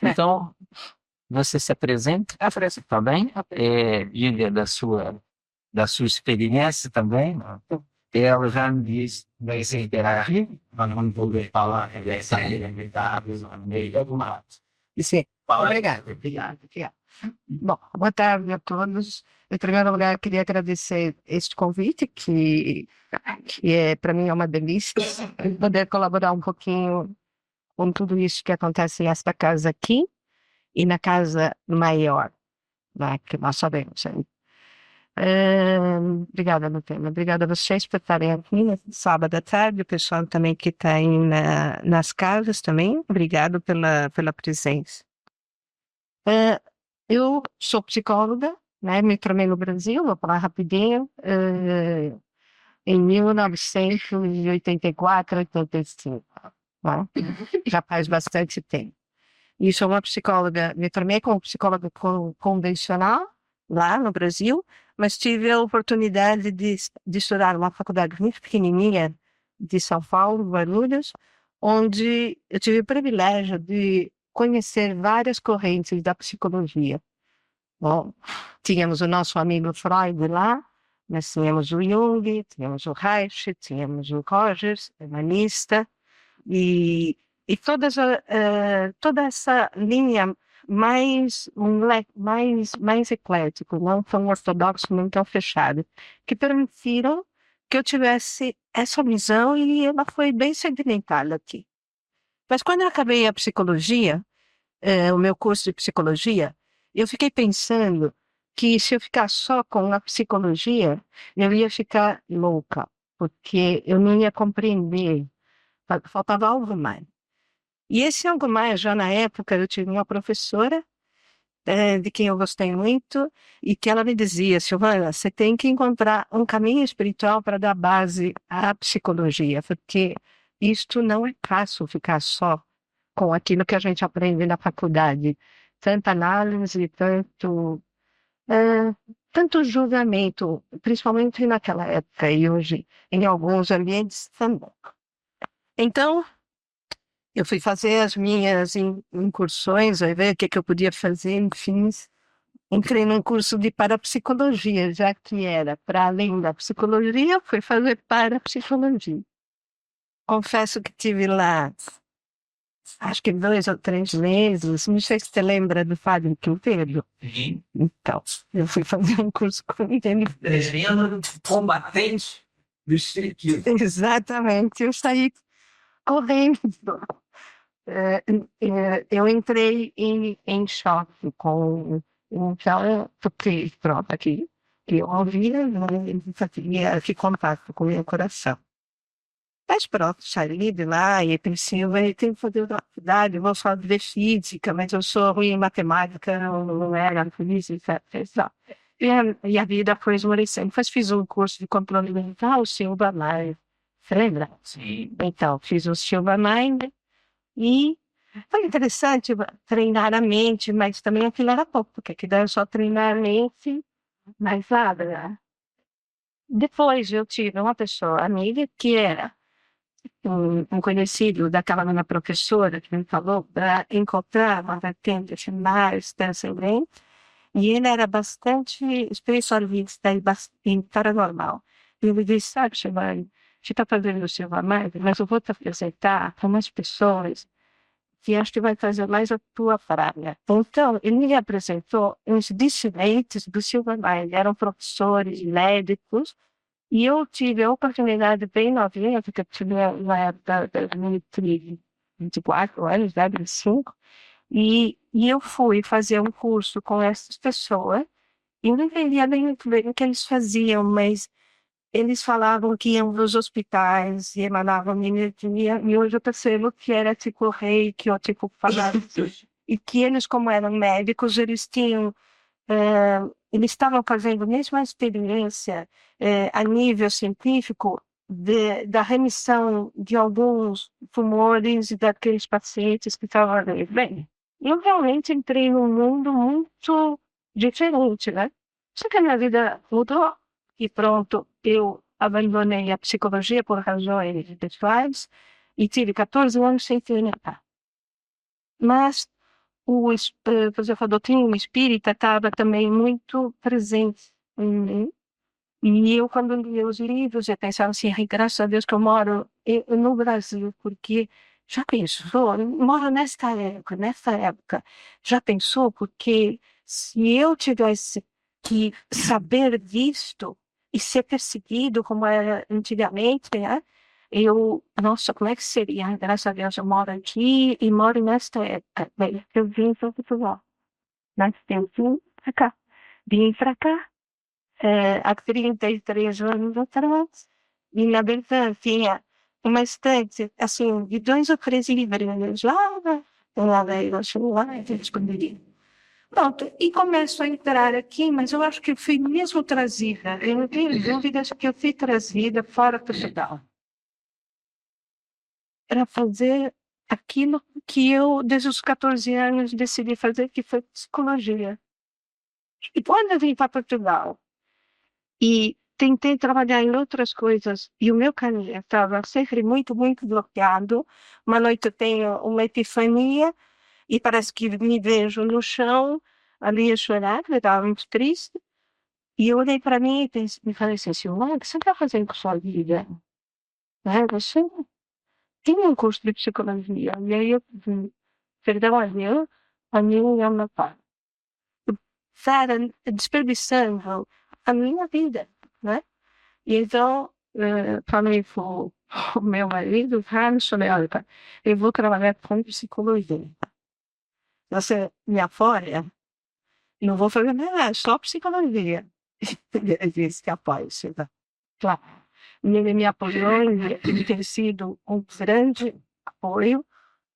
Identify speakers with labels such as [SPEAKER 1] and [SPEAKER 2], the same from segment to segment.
[SPEAKER 1] Então, você se apresenta também, diga da sua experiência também. Ela já me disse que vai ser interagir, mas não vou falar, vai sair limitáveis no meio do mato. E sim, obrigado. Obrigado. Bom, boa tarde a todos. Em primeiro lugar, queria agradecer este convite, que é, para mim é uma delícia poder colaborar um pouquinho com tudo isso que acontece nesta casa aqui e na casa maior, né, que nós sabemos. Obrigada, Nutella. Obrigada a vocês por estarem aqui no sábado à tarde, o pessoal também que está aí nas casas também. Obrigado pela presença. Eu sou psicóloga, né? Me formei no Brasil, vou falar rapidinho, em 1984, 85, né? Já faz bastante tempo. E sou uma psicóloga, me formei como psicóloga convencional lá no Brasil, mas tive a oportunidade de estudar numa faculdade muito pequenininha de São Paulo, Guarulhos, onde eu tive o privilégio de conhecer várias correntes da psicologia. Bom, tínhamos o nosso amigo Freud lá, nós tínhamos o Jung, tínhamos o Reich, tínhamos o Rogers, humanista, e, e toda essa linha mais eclético, não tão ortodoxo, não tão fechado, que permitiram que eu tivesse essa visão e ela foi bem sedimentada aqui. Mas quando eu acabei a psicologia, o meu curso de psicologia, eu fiquei pensando que se eu ficar só com a psicologia, eu ia ficar louca, porque eu não ia compreender, faltava algo mais. E esse algo mais, já na época, eu tive uma professora, de quem eu gostei muito, e que ela me dizia: Silvana, você tem que encontrar um caminho espiritual para dar base à psicologia, porque isto não é fácil ficar só com aquilo que a gente aprende na faculdade. Tanta análise, eh, tanto julgamento, principalmente naquela época e hoje, em alguns ambientes também. Então, eu fui fazer as minhas incursões, aí ver o que eu podia fazer, enfim. Entrei num curso de parapsicologia, já que era para além da psicologia, fui fazer parapsicologia. Confesso que tive lá, acho que 2 ou 3 meses, não sei se você lembra do Fábio Quinteiro.
[SPEAKER 2] Sim.
[SPEAKER 1] Então, eu fui fazer um curso com ele.
[SPEAKER 2] Desenhando combatente do estriquismo.
[SPEAKER 1] Exatamente, eu saí correndo. Eu entrei em choque com. Então, porque, pronto, aqui, que eu ouvia, não fazia que contato com o meu coração. Mas pronto, saí de lá e pensei, eu tenho que fazer faculdade, eu vou fazer física, mas eu sou ruim em matemática, não era física, só. E a vida foi esmorecendo. Depois fiz um curso de controle mental, o Silva Mind. Você lembra?
[SPEAKER 2] Sim.
[SPEAKER 1] Então, fiz o Silva Mind e foi interessante treinar a mente, mas também aquilo era pouco, porque aquilo era só treinar a mente, mas nada, né? Depois eu tive uma pessoa amiga que era um conhecido daquela minha professora que me falou para encontrar uma vertente assim, mais transcendente, e ele era bastante espiritualista e paranormal. E ele disse: sabe, Silvana, você está fazendo o seu mais, mas eu vou te apresentar com umas pessoas que acho que vai fazer mais a tua praia. Então, ele me apresentou uns discernentes do Silverline, eram professores, médicos, e eu tive a oportunidade bem novinha, porque eu tive na época de 24 anos, né, 25, e eu fui fazer um curso com essas pessoas, e eu não entendia bem muito bem o que eles faziam, mas eles falavam que iam nos hospitais e emanavam energia, e hoje eu percebo que era tipo reiki ou tipo falantes, e que eles, como eram médicos, eles estavam fazendo a mesma experiência a nível científico da remissão de alguns tumores daqueles pacientes que estavam ali. Bem, eu realmente entrei num mundo muito diferente, né? Só que a minha vida mudou e pronto, eu abandonei a psicologia por razões pessoais e tive 14 anos sem terminar. Mas por exemplo, a doutrina espírita estava também muito presente em mim. E eu, quando li os livros, eu pensava assim, "Ai, graças a Deus que eu moro no Brasil, porque já pensou, moro nesta época, já pensou, porque se eu tivesse que saber disto e ser perseguido como era antigamente, né? Nossa, como é que seria? Graças a Deus eu moro aqui e moro nesta época. Bem, eu vim para Portugal, mas eu vim para cá. Vim para cá há 33 anos atrás, e na verdade tinha uma estante, assim, de 2 ou 3 livrinhos lá no celular, eu esconderia. Pronto, e começo a entrar aqui, mas eu acho que eu fui mesmo trazida, eu não tenho dúvidas que eu fui trazida fora de Portugal, para fazer aquilo que eu, desde os 14 anos, decidi fazer, que foi psicologia. E quando eu vim para Portugal, e tentei trabalhar em outras coisas e o meu caminho estava sempre muito, muito bloqueado. Uma noite eu tenho uma epifania e parece que me vejo no chão, ali a chorar, eu estava muito triste. E eu olhei para mim e me falei assim, Silvana, o que você está fazendo com sua vida? Né? Você tem um curso de psicologia. E aí eu perdão a Deus e ao meu pai. Cara, desperdiçando a minha vida, né? E então, falei com o meu marido, Carlos, falei, olha, cara, eu vou trabalhar com psicologia. Você me apoia? Não vou fazer nada, só psicologia. Ele disse que apoia, Silvia. Claro. E ele me apoiou e ele tem sido um grande apoio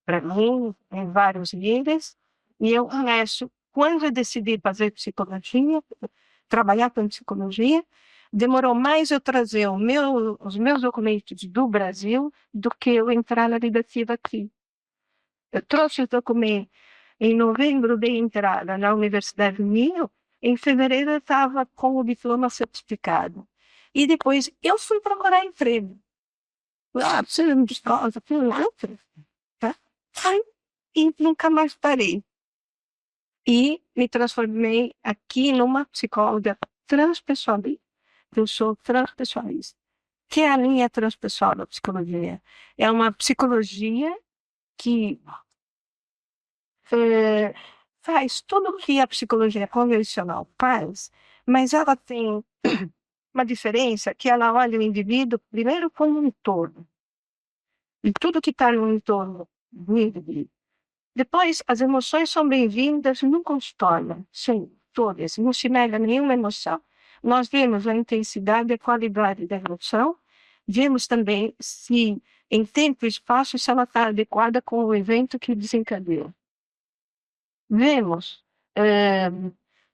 [SPEAKER 1] para mim em vários níveis. E eu começo, quando eu decidi fazer psicologia, trabalhar com psicologia, demorou mais eu trazer os meus documentos do Brasil do que eu entrar na vida ativa aqui. Eu trouxe os documentos em novembro de entrada na Universidade Minho, em fevereiro eu estava com o diploma certificado. E depois eu fui procurar emprego. Precisa de escola, tá? Aí, e nunca mais parei. E me transformei aqui numa psicóloga transpessoalista. Eu sou transpessoalista. Que é a linha transpessoal da psicologia? É uma psicologia que eh, faz tudo o que a psicologia convencional faz, mas ela tem uma diferença que ela olha o indivíduo primeiro como um todo. E tudo que está no entorno do indivíduo. Depois, as emoções são bem-vindas no consultório. Sim, todas. Não se nega nenhuma emoção. Nós vemos a intensidade e a qualidade da emoção. Vemos também se, em tempo e espaço, se ela está adequada com o evento que desencadeou. Vemos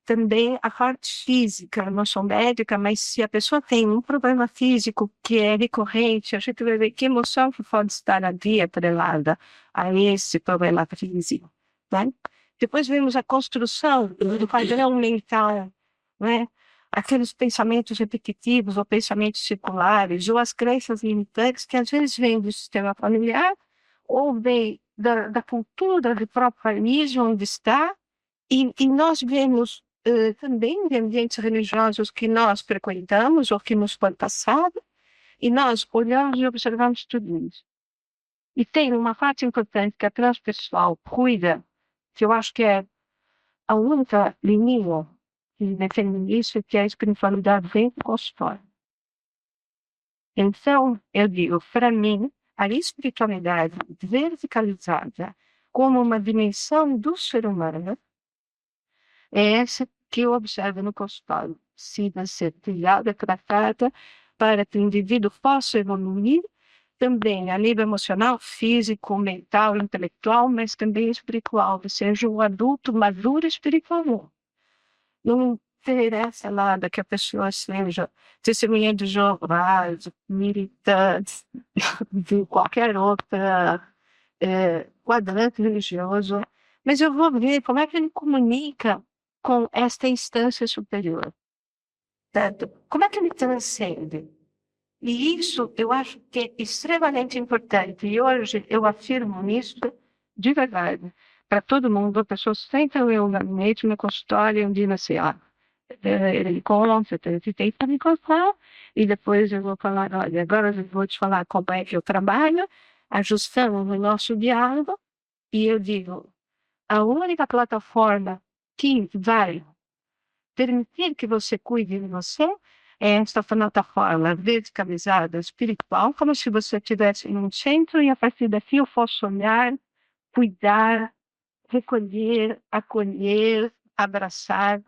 [SPEAKER 1] também a parte física, não sou médica, mas se a pessoa tem um problema físico que é recorrente, a gente vai ver que emoção que pode estar ali atrelada a esse problema físico. Né? Depois vemos a construção do padrão mental, né? Aqueles pensamentos repetitivos ou pensamentos circulares, ou as crenças limitantes que às vezes vêm do sistema familiar ou vêm da cultura do próprio país onde está, e nós vemos também de ambientes religiosos que nós frequentamos ou que nos foi passado, e nós olhamos e observamos tudo isso. E tem uma parte importante que a transpessoal cuida, que eu acho que é a única linha que defende isso, que é a espiritualidade dentro do consultório. Então, eu digo, para mim, a espiritualidade verticalizada como uma dimensão do ser humano é essa que eu observo no consultório. Precisa ser trilhada, tratada, para que o indivíduo possa evoluir também a nível emocional, físico, mental, intelectual, mas também espiritual, ou seja, um adulto maduro espiritual. Não interessa nada que a pessoa seja testemunha de Jeová, militante, de qualquer outra quadrante religioso, mas eu vou ver como é que ele comunica com esta instância superior. Certo? Como é que ele transcende? E isso eu acho que é extremamente importante. E hoje eu afirmo isso de verdade. para todo mundo. A pessoa senta no meu gabinete, no meu consultório, e diz assim, ó, ele conta, tem para me contar, e depois eu vou falar, olha, agora eu vou te falar como é que eu trabalho, ajustando o nosso diálogo, e eu digo, a única plataforma que vai permitir que você cuide de você é esta plataforma verticalizada, espiritual, como se você estivesse em um centro e a partir daqui eu posso olhar, cuidar, recolher, acolher, abraçar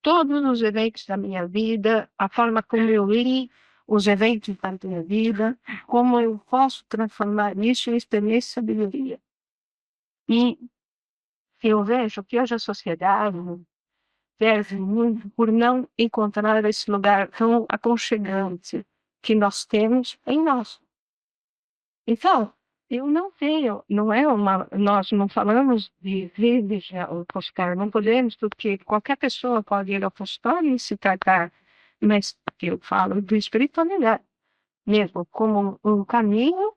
[SPEAKER 1] todos os eventos da minha vida, a forma como eu li os eventos da minha vida, como eu posso transformar isso em experiência de sabedoria. E eu vejo que hoje a sociedade perde muito por não encontrar esse lugar tão aconchegante que nós temos em nós. Então, eu não tenho, não é uma, nós não falamos de religião, Oscar, não podemos, porque qualquer pessoa pode ir ao consultório e se tratar, mas eu falo de espiritualidade mesmo, como um caminho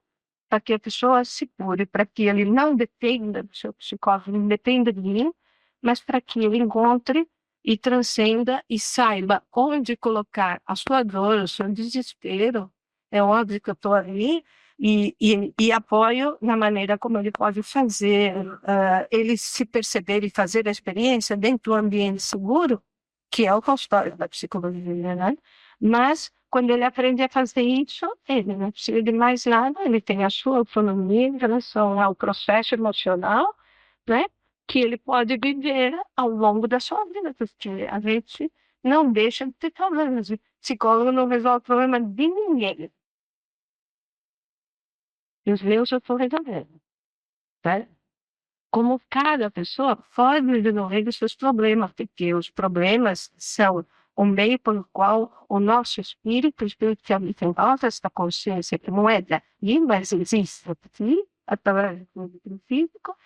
[SPEAKER 1] para que a pessoa se cure, para que ele não dependa do seu psicólogo, não dependa de mim, mas para que ele encontre e transcenda e saiba onde colocar a sua dor, o seu desespero. É óbvio que eu estou ali e apoio na maneira como ele pode fazer, ele se perceber e fazer a experiência dentro do ambiente seguro, que é o consultório da psicologia, né? Mas, quando ele aprende a fazer isso, ele não precisa de mais nada, ele tem a sua autonomia em relação ao processo emocional, né? Que ele pode viver ao longo da sua vida, porque a gente não deixa de ter problemas. O psicólogo não resolve o problema de ninguém. E os meus eu estou resolvendo, tá? Como cada pessoa pode resolver os seus problemas, porque os problemas são o meio pelo qual o nosso espírito espiritualmente envolve esta consciência que não é daqui, mas existe aqui, através do espírito físico,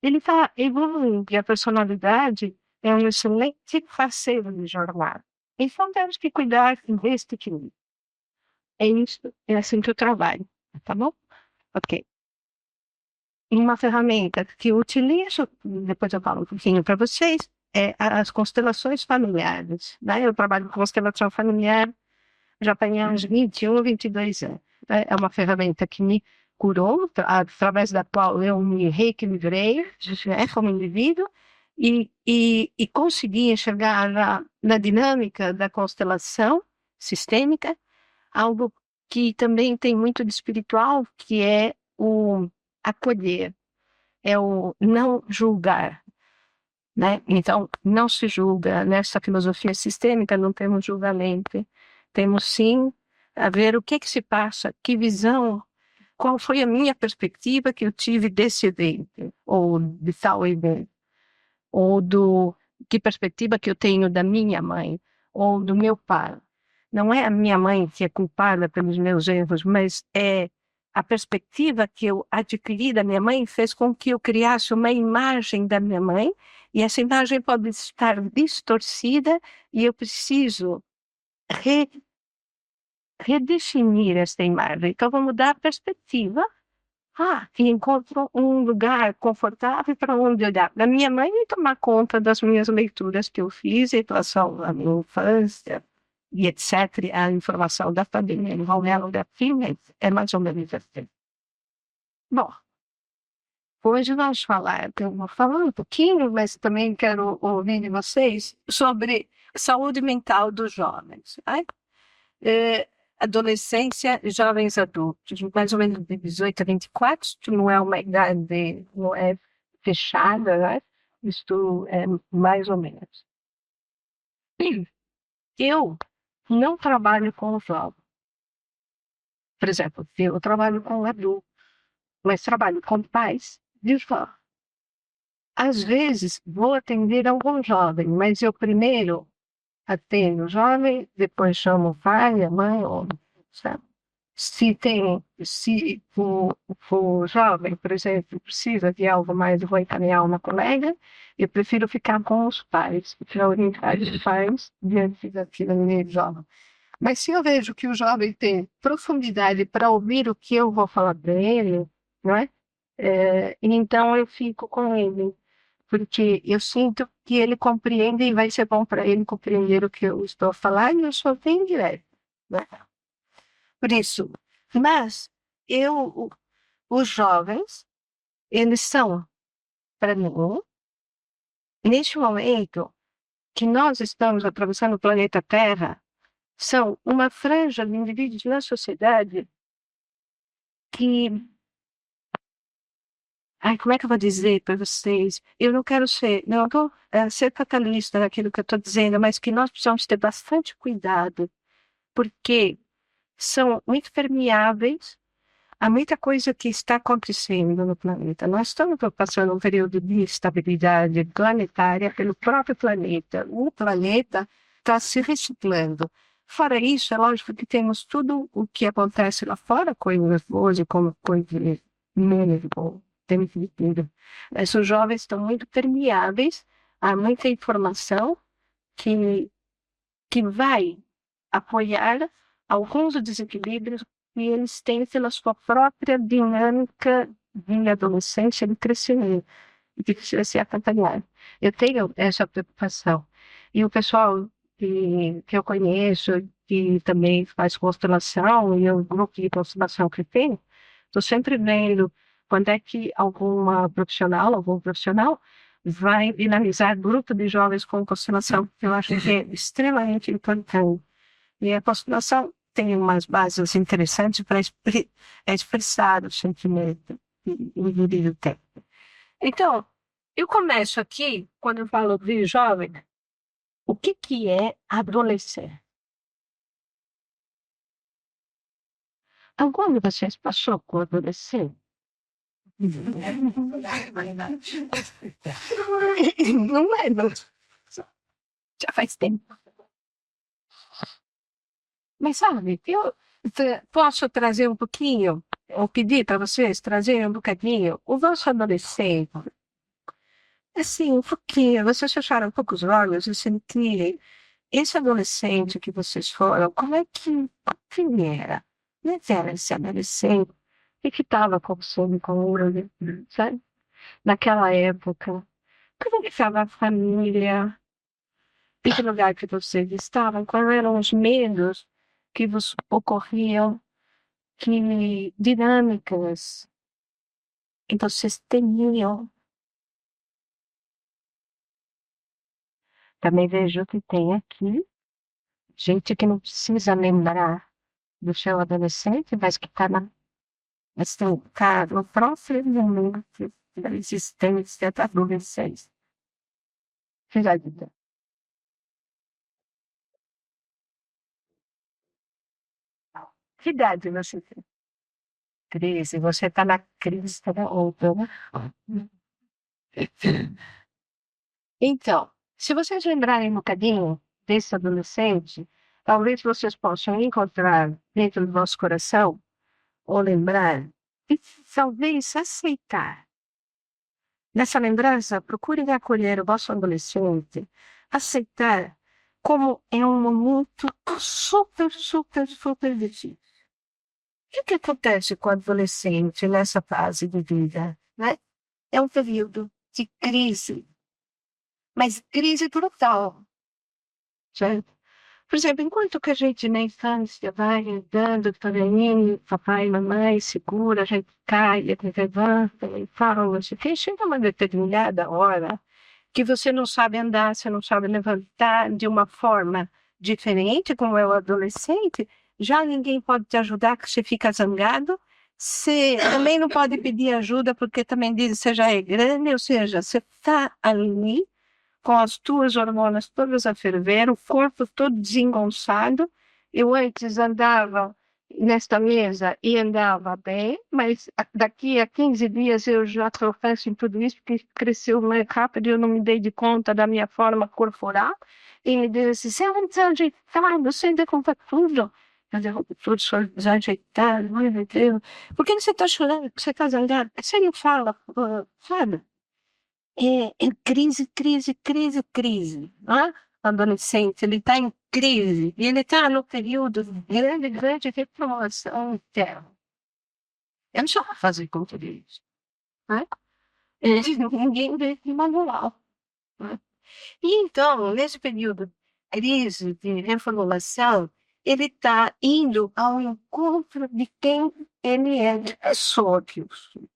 [SPEAKER 1] ele está evoluindo e a personalidade é um excelente parceiro de jornada. Então temos que cuidar deste equilíbrio. É isso, é assim que eu trabalho, tá bom? Ok. Uma ferramenta que eu utilizo, depois eu falo um pouquinho para vocês, é as constelações familiares. Né? Eu trabalho com constelação familiar já tem uns 21, 22 anos. Né? É uma ferramenta que me curou, através da qual eu me reequilibrei como indivíduo e consegui enxergar na dinâmica da constelação sistêmica algo que também tem muito de espiritual, que é o acolher, é o não julgar, né? Então, não se julga. Nessa filosofia sistêmica não temos julgamento, temos sim a ver o que se passa, que visão, qual foi a minha perspectiva que eu tive desse evento, ou de tal evento, ou que perspectiva que eu tenho da minha mãe, ou do meu pai. Não é a minha mãe que é culpada pelos meus erros, mas é a perspectiva que eu adquiri da minha mãe fez com que eu criasse uma imagem da minha mãe, e essa imagem pode estar distorcida, e eu preciso redefinir esta imagem. Então, vou mudar a perspectiva. E encontro um lugar confortável para onde olhar da minha mãe e tomar conta das minhas leituras que eu fiz em relação à minha infância e etc. A informação da família, envolvendo da filha, é mais ou menos assim. Bom, hoje vamos falar, eu vou falar um pouquinho, mas também quero ouvir de vocês sobre saúde mental dos jovens. Né? Adolescência, jovens adultos, mais ou menos de 18 a 24, não é uma idade, não é fechada, né? Isto é mais ou menos. Eu não trabalho com jovens. Por exemplo, eu trabalho com adultos, mas trabalho com pais de jovens. Às vezes, vou atender algum jovem, mas eu primeiro atendo o jovem, depois chamo o pai, a mãe, ou, sabe? Se o jovem, por exemplo, precisa de algo mais, eu vou encaminhar uma colega, eu prefiro ficar com os pais, para orientar os pais diante daquilo jovem. Mas se eu vejo que o jovem tem profundidade para ouvir o que eu vou falar para ele, não é? Então eu fico com ele. porque eu sinto que ele compreende e vai ser bom para ele compreender o que eu estou a falar, e eu sou bem direto, né? Por isso, mas os jovens, eles são, para mim, neste momento que nós estamos atravessando o planeta Terra, são uma franja de indivíduos na sociedade que, ai, como é que eu vou dizer para vocês? Eu não quero ser, não estou ser fatalista naquilo que eu estou dizendo, mas que nós precisamos ter bastante cuidado, porque são muito permeáveis a muita coisa que está acontecendo no planeta. Nós estamos passando um período de instabilidade planetária pelo próprio planeta. O planeta está se reciclando. Fora isso, é lógico que temos tudo o que acontece lá fora, coisas boas e como coisas menos boas. Temos de tudo. Mas os jovens estão muito permeáveis a muita informação que vai apoiar alguns desequilíbrios que eles têm pela sua própria dinâmica de adolescência, de crescimento, e que precisa ser acompanhado. Eu tenho essa preocupação. E o pessoal que eu conheço, que também faz constelação, e o grupo de constelação que tem, estou sempre vendo quando é que algum profissional vai dinamizar grupo de jovens com constelação, que eu acho que é extremamente importante. E a constelação tem umas bases interessantes para expressar o sentimento que o indivíduo tem. Então, eu começo aqui, quando eu falo de jovem, o que é adolescente? Algum de vocês passou com adolescente? Não lembro. Já faz tempo. Mas sabe, eu posso trazer um pouquinho, ou pedir para vocês trazerem um bocadinho o vosso adolescente. Assim, um pouquinho, vocês fecharam um pouco os olhos e sentirem esse adolescente que vocês foram, como que ele era? Não era esse adolescente que estava com sono com o olho, sabe? Naquela época. Como que estava a família? Em que lugar que vocês estavam? Quais eram os medos que vos ocorriam? Que dinâmicas que vocês temiam? Também vejo que tem aqui gente que não precisa lembrar do seu adolescente, mas que está assim, tá no próximo momento da existência da adolescência. Já vida. Que idade você tem? 13. Você está na crise da outra, né? Então, se vocês lembrarem um bocadinho desse adolescente, talvez vocês possam encontrar dentro do vosso coração, ou lembrar, e talvez aceitar. Nessa lembrança, procurem acolher o vosso adolescente, aceitar como é um momento super, super, super difícil. O que acontece com o adolescente nessa fase de vida, né? É um período de crise, mas crise brutal, certo? Por exemplo, enquanto que a gente na infância vai andando por aí, papai e mamãe segura, a gente cai, a gente levanta e fala, chega uma determinada hora que você não sabe andar, você não sabe levantar de uma forma diferente, como é o adolescente, já ninguém pode te ajudar, que você fica zangado. Você também não pode pedir ajuda, porque também diz que você já é grande, ou seja, você está ali com as tuas hormonas todas a ferver, o corpo todo desengonçado. Eu antes andava nesta mesa e andava bem, mas daqui a 15 dias eu já tropeço em tudo isso, porque cresceu mais rápido e eu não me dei de conta da minha forma corporal. E me diz assim, você é um desajeitado, você derruba tudo. Eu derrubo tudo, sou desajeitado, ai meu Deus. Por que você está chorando? Você está zangado? Você não fala, sabe? É crise, crise, crise, crise. Né? O adolescente, ele está em crise. E ele está no período de grande, grande reprovação interna. Eu não sei fazer com tudo isso. Né? Ninguém vê de manual, né? E então, nesse período de crise, de reformulação, ele está indo ao encontro de quem ele é, de pessoa que eu sou.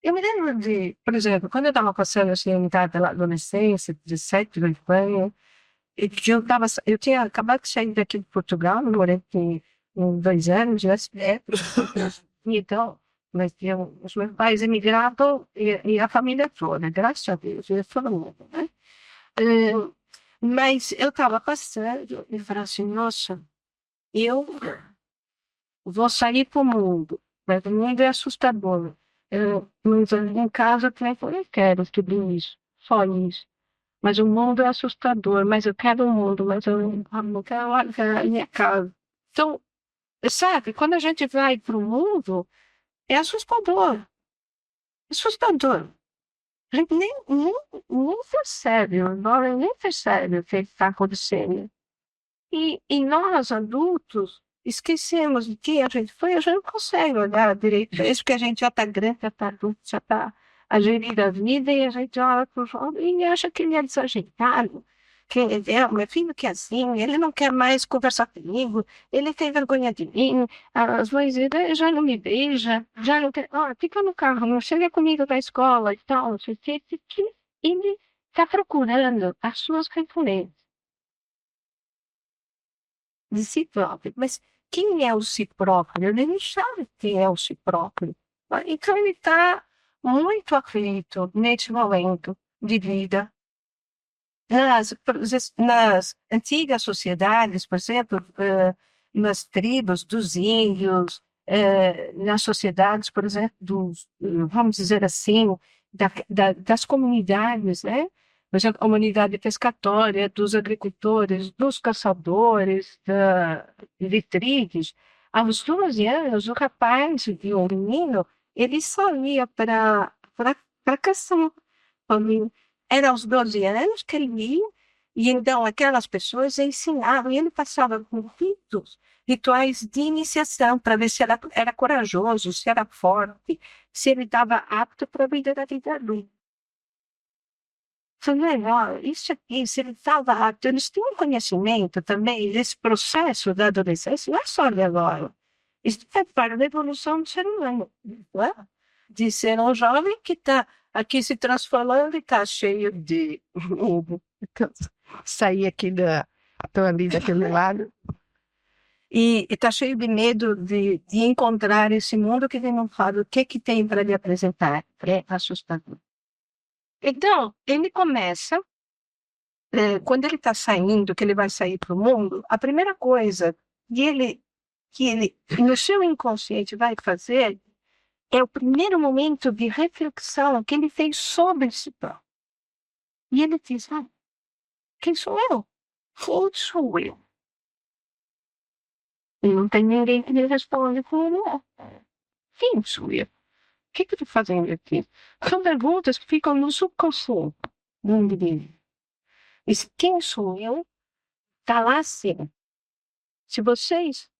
[SPEAKER 1] Eu me lembro de, por exemplo, quando eu estava passando assim, pela adolescência, 17, 18 anos, eu tinha acabado de sair daqui de Portugal, morei aqui 2 anos, já então, os meus pais emigraram e a família toda, graças a Deus, eles todo mundo, né? Eh, mas eu estava passando e falei assim, nossa, eu vou sair para o mundo, mas o mundo é assustador. Mas em casa também falei, eu quero tudo isso, só isso. Mas o mundo é assustador, mas eu quero o mundo, mas eu não quero largar a minha casa. Então, sabe, quando a gente vai para o mundo, é assustador. Assustador. A gente nem percebe, o jovem nem percebe o que está acontecendo. E nós, adultos, esquecemos de que a gente foi, a gente não consegue olhar direito. É isso que a gente já está grande, já está adulto, já está a gerir a vida, e a gente olha para o jovem e acha que ele é desajeitado, que ele é meu filho que é assim, ele não quer mais conversar comigo, ele tem vergonha de mim, as mães dele já não me beija, já não quer, fica no carro, não chega comigo na escola e tal, não sei o que. Ele está procurando as suas referências de si próprio. Mas quem é o si próprio? Ele não sabe quem é o si próprio. Então ele está muito aflito neste momento de vida. Nas antigas sociedades, por exemplo, nas tribos dos índios, nas sociedades, por exemplo, vamos dizer assim, das comunidades, né? Por exemplo, a comunidade pescatória, dos agricultores, dos caçadores, de tribos. Aos 12 anos, o rapaz e o menino, ele só ia para caçar. Era aos 12 anos que ele ia, e então aquelas pessoas ensinavam, e ele passava por rituais de iniciação, para ver se era corajoso, se era forte, se ele estava apto para a vida da vida adulta. Falei, ó, isso aqui, se ele estava apto, eles tinham conhecimento também desse processo da adolescência, não é só de agora. Isso é parte da evolução do ser humano, não é? De ser um jovem que está aqui se transformando e está cheio de. Sair aqui estou ali daquele lado. E está cheio de medo de encontrar esse mundo que ele não sabe o que tem para lhe apresentar. É assustador. Então, ele começa, quando ele está saindo, que ele vai sair para o mundo, a primeira coisa que ele, no seu inconsciente, vai fazer é o primeiro momento de reflexão que ele fez sobre si próprio. E ele diz, quem sou eu? Quem sou eu? E não tem ninguém que lhe responde como é. Quem sou eu? O que eu estou fazendo aqui? São perguntas que ficam no subconsciente do indivíduo. Esse quem sou eu está lá assim. Se vocês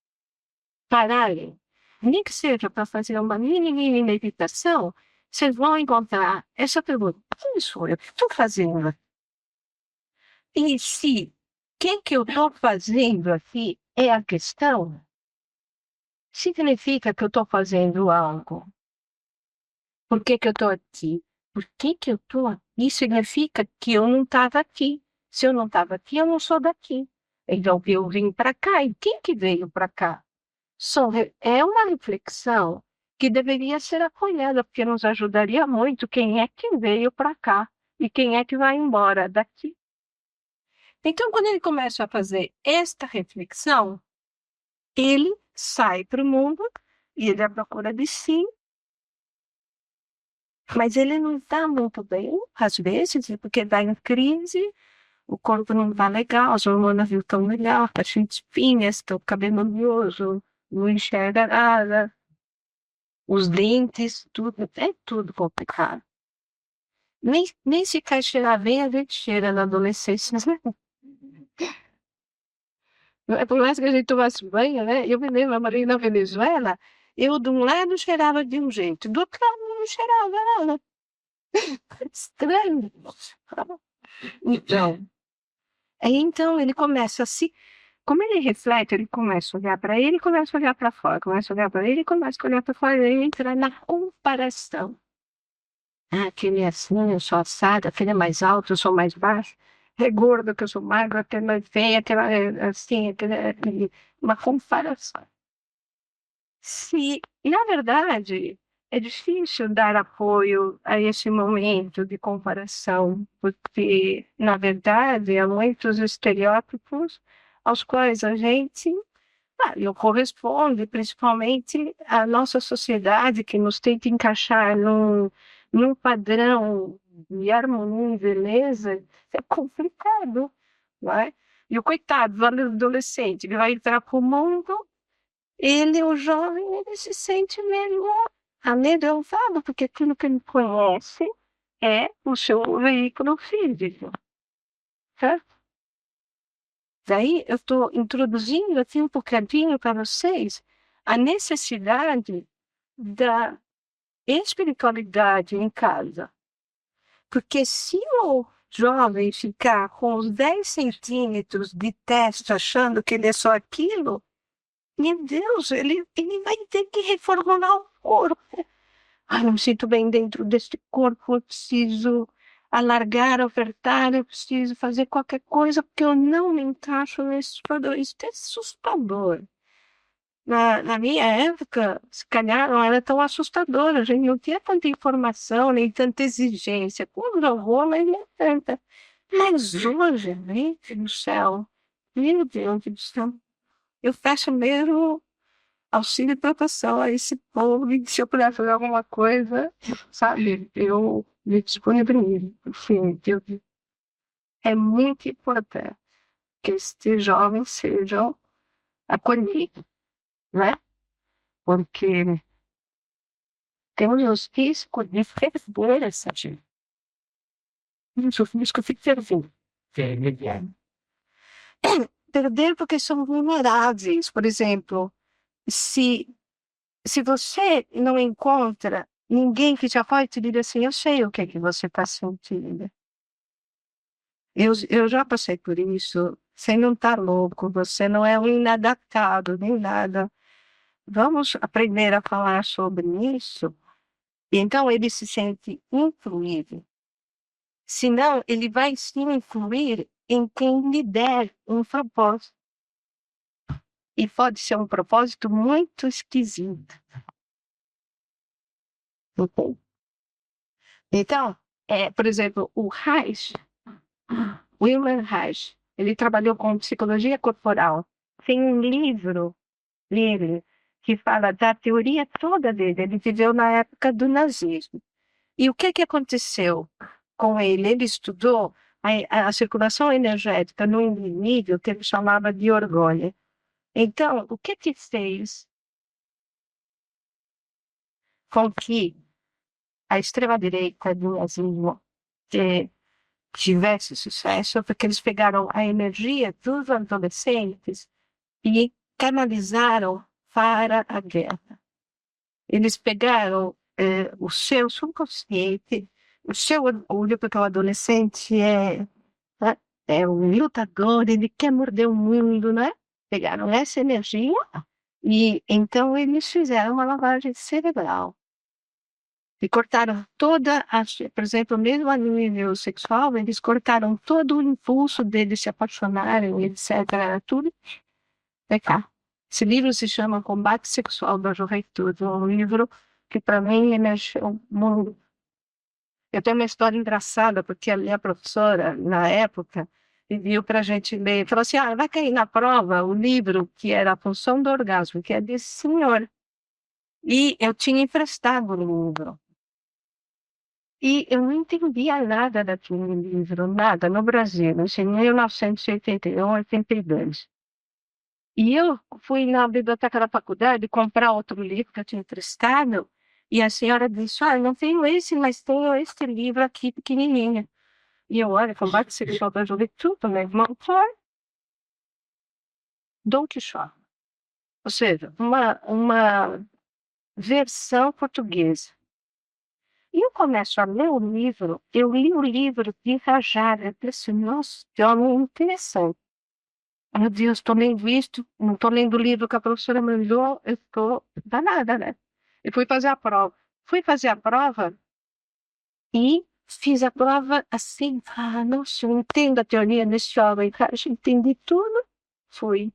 [SPEAKER 1] pararem, nem que seja para fazer uma mini meditação, vocês vão encontrar essa pergunta: quem sou eu? O que estou fazendo aqui? E se quem que eu estou fazendo aqui é a questão, significa que eu estou fazendo algo. Por que eu estou aqui? Por que eu estou aqui? Significa que eu não estava aqui. Se eu não estava aqui, eu não sou daqui. Então eu vim para cá. E quem que veio para cá? É uma reflexão que deveria ser apoiada, porque nos ajudaria muito quem é que veio para cá e quem é que vai embora daqui. Então, quando ele começa a fazer esta reflexão, ele sai para o mundo e ele é à procura de si, mas ele não está muito bem, às vezes, porque está em crise, o corpo não está legal, as hormonas não estão legal, está cheio de espinhas, está o cabelo oleoso, não enxerga nada, os dentes, tudo, é tudo complicado. Nem se quer cheirar bem, a gente cheira na adolescência. Por mais que a gente tomasse banho, né? Eu me lembro, eu morei na Venezuela, eu de um lado cheirava de um jeito, do outro lado não cheirava ela. Estranho. Então, então ele começa a se. Como ele reflete, ele começa a olhar para ele, começa a olhar para fora, começa a olhar para ele, começa a olhar para fora, ele entra na comparação. Ah, aquele é assim, eu sou assada, aquele é mais alto, eu sou mais baixo, é gordo, que eu sou magro, aquele é feio, aquela é assim, uma comparação. Se, na verdade, é difícil dar apoio a esse momento de comparação, porque, na verdade, há muitos estereótipos aos quais a gente eu corresponde, principalmente à nossa sociedade, que nos tenta encaixar num padrão de harmonia e beleza, é complicado, não é? E o coitado do adolescente, ele vai entrar para o mundo, ele, o jovem, ele se sente meio amedrontado, porque aquilo que ele conhece é o seu veículo físico, certo? Daí eu estou introduzindo aqui um bocadinho para vocês a necessidade da espiritualidade em casa. Porque se o jovem ficar com os 10 centímetros de testa achando que ele é só aquilo, meu Deus, ele vai ter que reformular o corpo. Não me sinto bem dentro deste corpo, eu preciso alargar, apertar, eu preciso fazer qualquer coisa, porque eu não me encaixo nesse padrões. Isso é assustador. Na minha época, se calhar não era tão assustador, a gente não tinha tanta informação, nem tanta exigência. Quando eu vou, mas nem tanta. Mas hoje, gente do céu, meu Deus do céu, eu fecho mesmo auxílio e proteção a esse povo, e se eu puder fazer alguma coisa, sabe, eu me disponibilizo. Enfim, é muito importante que estes jovens sejam acolhidos, né? Porque temos os riscos de perder essa gente. Os riscos de perder. Perder porque são vulneráveis. Por exemplo, se se você não encontra ninguém que já pode te dizer assim, eu sei o que é que você está sentindo. Eu já passei por isso. Você não está louco, você não é um inadaptado, nem nada. Vamos aprender a falar sobre isso. E então ele se sente incluído. Senão, ele vai se incluir em quem lhe der um propósito. E pode ser um propósito muito esquisito. Ok? Então, por exemplo, o Reich, Wilhelm Reich, ele trabalhou com psicologia corporal. Tem um livro dele que fala da teoria toda dele. Ele viveu na época do nazismo. E o que aconteceu com ele? Ele estudou a circulação energética no indivíduo que ele chamava de orgulho. Então, o que fez com que a extrema-direita do nazismo tivesse sucesso? Porque eles pegaram a energia dos adolescentes e canalizaram para a guerra. Eles pegaram o seu subconsciente, o seu orgulho, porque o adolescente né, é um lutador, ele quer morder o mundo, né? Pegaram essa energia e então eles fizeram uma lavagem cerebral. E cortaram por exemplo, mesmo a nível sexual, eles cortaram todo o impulso deles se apaixonarem, etc. Era tudo cá. Esse livro se chama Combate Sexual da Juventude, um livro que para mim mexeu muito. Eu tenho uma história engraçada, porque a minha professora, na época, pediu para a gente ler, falou assim, vai cair na prova o livro que era A Função do Orgasmo, que é desse senhor. E eu tinha emprestado o livro. E eu não entendia nada daquele livro, nada, no Brasil, isso em 1981, 82. E eu fui na biblioteca da faculdade comprar outro livro que eu tinha emprestado, e a senhora disse, não tenho esse, mas tenho este livro aqui pequenininho. E eu, olha, Combate Sexual da Juventude, meu irmão, foi Dom Quixote. Ou seja, uma versão portuguesa. E eu começo a ler o livro, eu li o livro de rajada, eu falei assim, nossa, que homem interessante. Meu Deus, estou lendo isto, não estou lendo o livro que a professora mandou, eu estou danada, né? Eu fui fazer a prova. Fui fazer a prova e fiz a prova assim, nossa, eu entendo a teoria desse homem, cara, eu entendi tudo. Fui,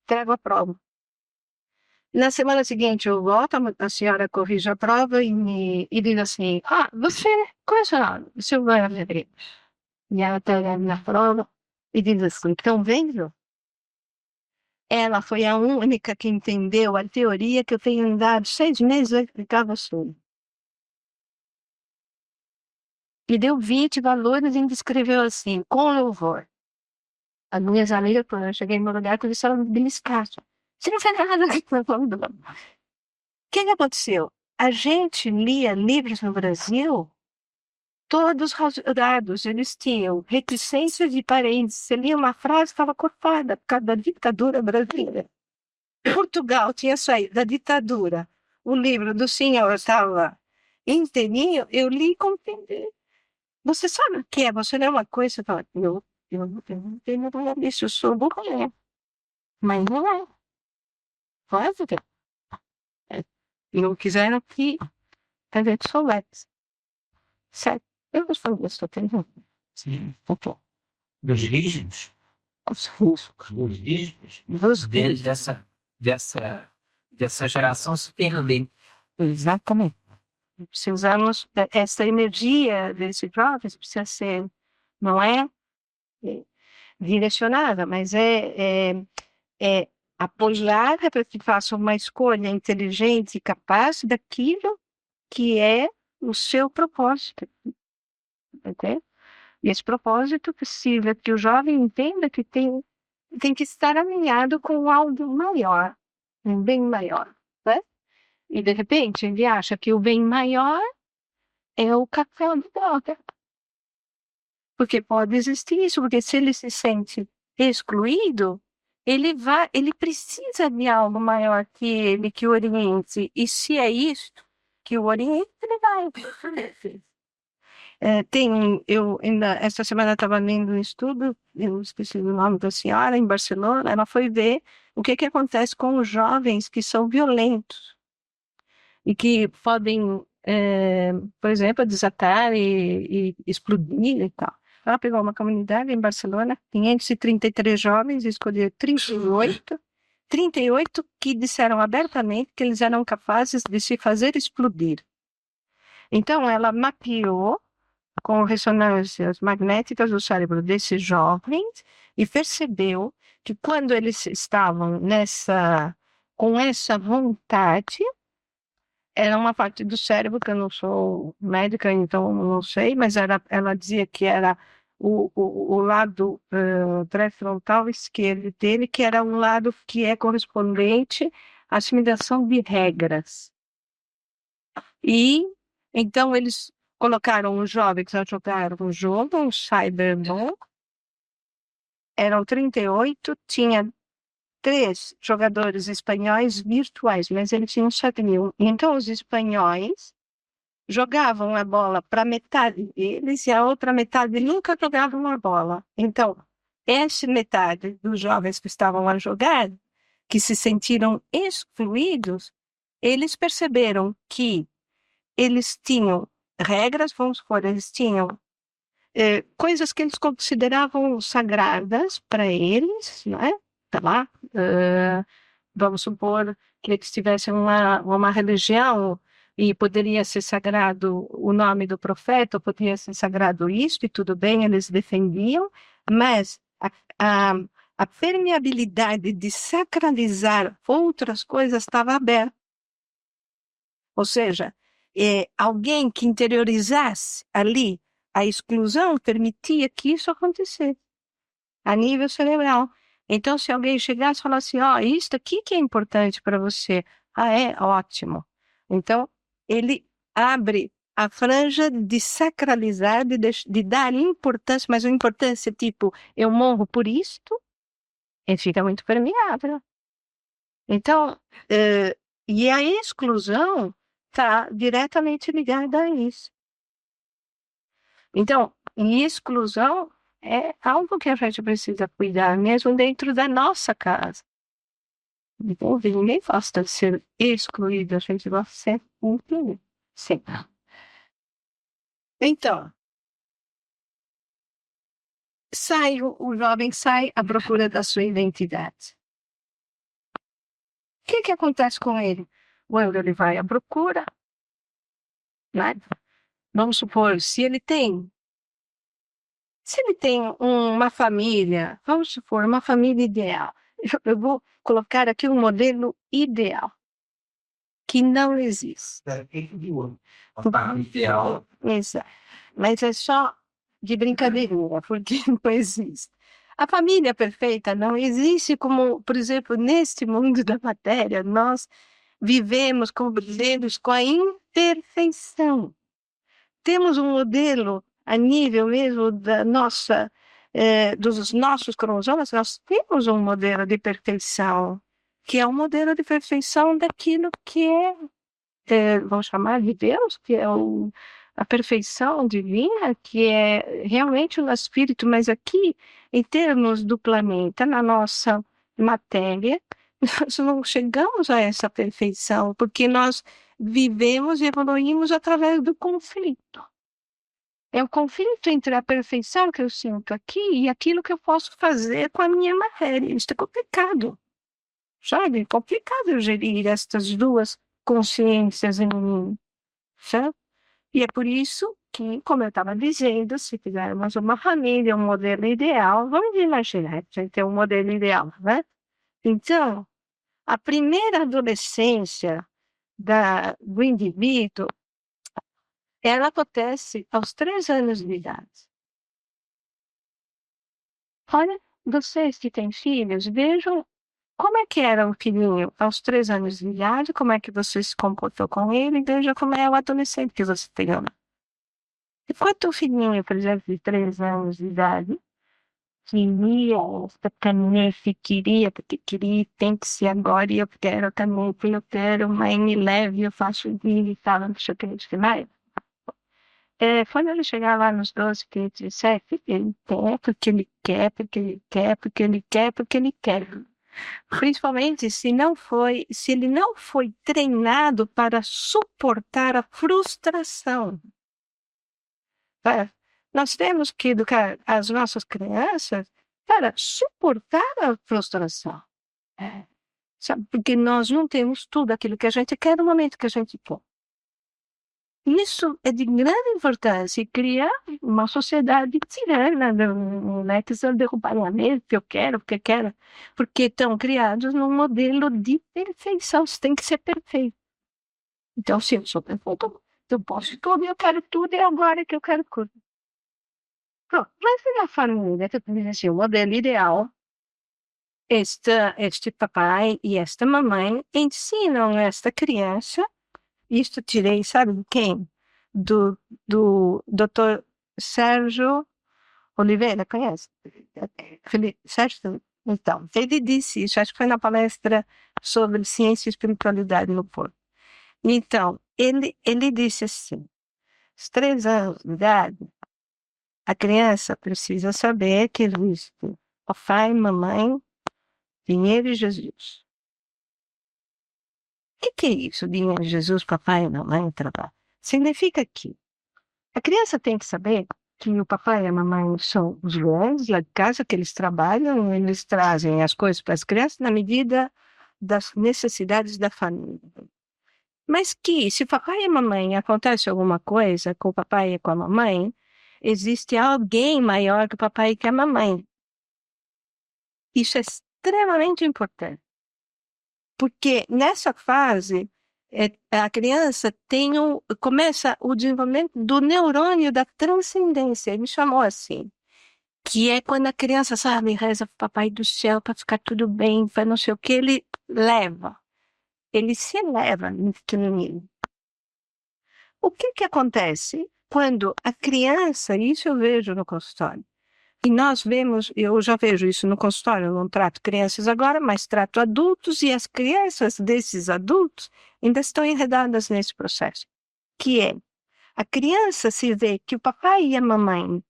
[SPEAKER 1] entrego a prova. Na semana seguinte, eu volto, a senhora corrige a prova e diz assim, você, qual é o seu nome? Silvana Medeiros. E ela está olhando na prova e diz assim, então vendo? Ela foi a única que entendeu a teoria que eu tenho andado 6 meses a explicar a você. E deu 20 valores e ainda escreveu assim, com louvor. As minhas amigas, quando eu cheguei no lugar, começaram a me beliscar. Você não fez nada. O que aconteceu? A gente lia livros no Brasil, todos rasgados, eles tinham reticências de parênteses. Você lia uma frase, estava cortada por causa da ditadura brasileira. Portugal tinha saído da ditadura. O livro do senhor estava inteirinho, eu li e compreendi. Você sabe o que é? Você lê uma coisa e fala, eu não tenho nada disso, eu sou burro. Mas não é. Pode ver. Não quiseram que a gente soubesse. Certo? Eu não sou isso, entendeu?
[SPEAKER 2] Sim.
[SPEAKER 1] Ok.
[SPEAKER 2] Dos rígidos?
[SPEAKER 1] Isso.
[SPEAKER 2] Dos rígidos?
[SPEAKER 1] Dos
[SPEAKER 2] Deles dessa geração superior.
[SPEAKER 1] Exatamente. Precisamos, essa energia desses jovens precisa ser, não é, direcionada, mas é apoiar para que façam uma escolha inteligente e capaz daquilo que é o seu propósito. Entende? E esse propósito precisa que o jovem entenda que tem que estar alinhado com algo maior, um bem maior. Né? E, de repente, ele acha que o bem maior é o café de droga. Porque pode existir isso, porque se ele se sente excluído, ele precisa de algo maior que ele, que o oriente. E se é isto que o oriente, ele vai. Esta semana estava lendo um estudo, eu esqueci o nome da senhora, em Barcelona, ela foi ver o que acontece com os jovens que são violentos e que podem, por exemplo, desatar e explodir e tal. Ela pegou uma comunidade em Barcelona, 533 jovens, escolheu 38 que disseram abertamente que eles eram capazes de se fazer explodir. Então, ela mapeou com ressonâncias magnéticas do cérebro desses jovens e percebeu que quando eles estavam com essa vontade, era uma parte do cérebro, que eu não sou médica, então não sei, mas ela dizia que era o lado pré-frontal esquerdo dele, que era um lado que é correspondente à assimilação de regras. E então eles colocaram os jovens a jogar um jogo, um cyberball. Eram 38, tinha 3 jogadores espanhóis virtuais, mas eles tinham 7.000. Então os espanhóis jogavam a bola para metade deles e a outra metade nunca jogavam a bola. Então, essa metade dos jovens que estavam a jogar, que se sentiram excluídos, eles perceberam que eles tinham regras, vamos supor, eles tinham coisas que eles consideravam sagradas para eles, né? Tá lá, vamos supor que eles tivessem uma religião e poderia ser sagrado o nome do profeta, poderia ser sagrado isto, e tudo bem, eles defendiam, mas a, a permeabilidade de sacralizar outras coisas estava aberta. Ou seja, alguém que interiorizasse ali a exclusão permitia que isso acontecesse a nível cerebral. Então, se alguém chegasse e falasse, isso aqui que é importante para você, é ótimo. Então, ele abre a franja de sacralizar, de dar importância, mas uma importância tipo, eu morro por isto, e fica muito permeável. Então, e a exclusão está diretamente ligada a isso. Então, exclusão é algo que a gente precisa cuidar, mesmo dentro da nossa casa. Então, ninguém gosta de ser excluído, a gente gosta de ser incluído. Sim. Então, o jovem sai à procura da sua identidade. O que acontece com ele? Quando ele vai à procura, né? Vamos supor, se ele tem uma família, vamos supor, uma família ideal. Eu vou colocar aqui um modelo ideal, que não existe.
[SPEAKER 2] Ideal.
[SPEAKER 1] Exato. Mas é só de brincadeirinha, porque não existe. A família perfeita não existe como, por exemplo, neste mundo da matéria, nós vivemos, convivemos com a imperfeição. Temos um modelo a nível mesmo dos nossos cromossomos, nós temos um modelo de perfeição, que é um modelo de perfeição daquilo que vamos chamar de Deus, que é a perfeição divina, que é realmente o nosso espírito, mas aqui, em termos do planeta, na nossa matéria, nós não chegamos a essa perfeição, porque nós vivemos e evoluímos através do conflito. É o conflito entre a perfeição que eu sinto aqui e aquilo que eu posso fazer com a minha matéria. Isso é complicado, sabe? É complicado eu gerir estas duas consciências em mim, certo? E é por isso que, como eu estava dizendo, se fizermos uma família, um modelo ideal, vamos imaginar, a gente tem um modelo ideal, né? Então, a primeira adolescência do indivíduo, ela acontece aos 3 anos de idade. Olha, vocês que têm filhos, vejam como é que era o filhinho aos 3 anos de idade, como é que você se comportou com ele, e veja como é o adolescente que você tem lá. Enquanto o filhinho, por exemplo, de 3 anos de idade, queria esta caneta, queria, porque queria, tem que ser agora, e eu quero a caneta, eu quero, mãe, me leve, eu faço o vídeo e tal, não sei o que, não sei o que mais. Quando ele chegar lá nos 12, 15, 17, ele quer, porque ele quer, porque ele quer, porque ele quer, porque ele quer. Principalmente se ele não foi treinado para suportar a frustração. Nós temos que educar as nossas crianças para suportar a frustração. Sabe? Porque nós não temos tudo aquilo que a gente quer no momento que a gente quer. Isso é de grande importância e criar uma sociedade tirana, né, que são derrubar a mesa, que eu quero, porque estão criados num modelo de perfeição, você tem que ser perfeito. Então, se eu sou perfeito, eu posso tudo, eu quero tudo, é agora que eu quero tudo. Pronto, mas na família, que eu assim, o modelo ideal, este papai e esta mamãe ensinam esta criança. Isto tirei, sabe de quem? Do Dr. Sérgio Oliveira, conhece? Sérgio, então, ele disse isso, acho que foi na palestra sobre ciência e espiritualidade no Porto. Então, ele disse assim, aos 3 anos de idade, a criança precisa saber que existe papai, mamãe, dinheiro e Jesus. O que é isso, dinheiro, Jesus, papai, mamãe, trabalho? Significa que a criança tem que saber que o papai e a mamãe são os donos lá de casa, que eles trabalham, eles trazem as coisas para as crianças na medida das necessidades da família. Mas que se o papai e a mamãe acontece alguma coisa com o papai e com a mamãe, existe alguém maior que o papai e que a mamãe. Isso é extremamente importante. Porque nessa fase, a criança começa o desenvolvimento do neurônio da transcendência. Ele me chamou assim. Que é quando a criança, sabe, reza para o papai do céu para ficar tudo bem, para não sei o que, ele leva. Ele se eleva no pequenininho. O que acontece quando a criança, isso eu vejo no consultório, e nós vemos, eu já vejo isso no consultório, eu não trato crianças agora, mas trato adultos, e as crianças desses adultos ainda estão enredadas nesse processo, que é A criança se vê que o papai e a mamãe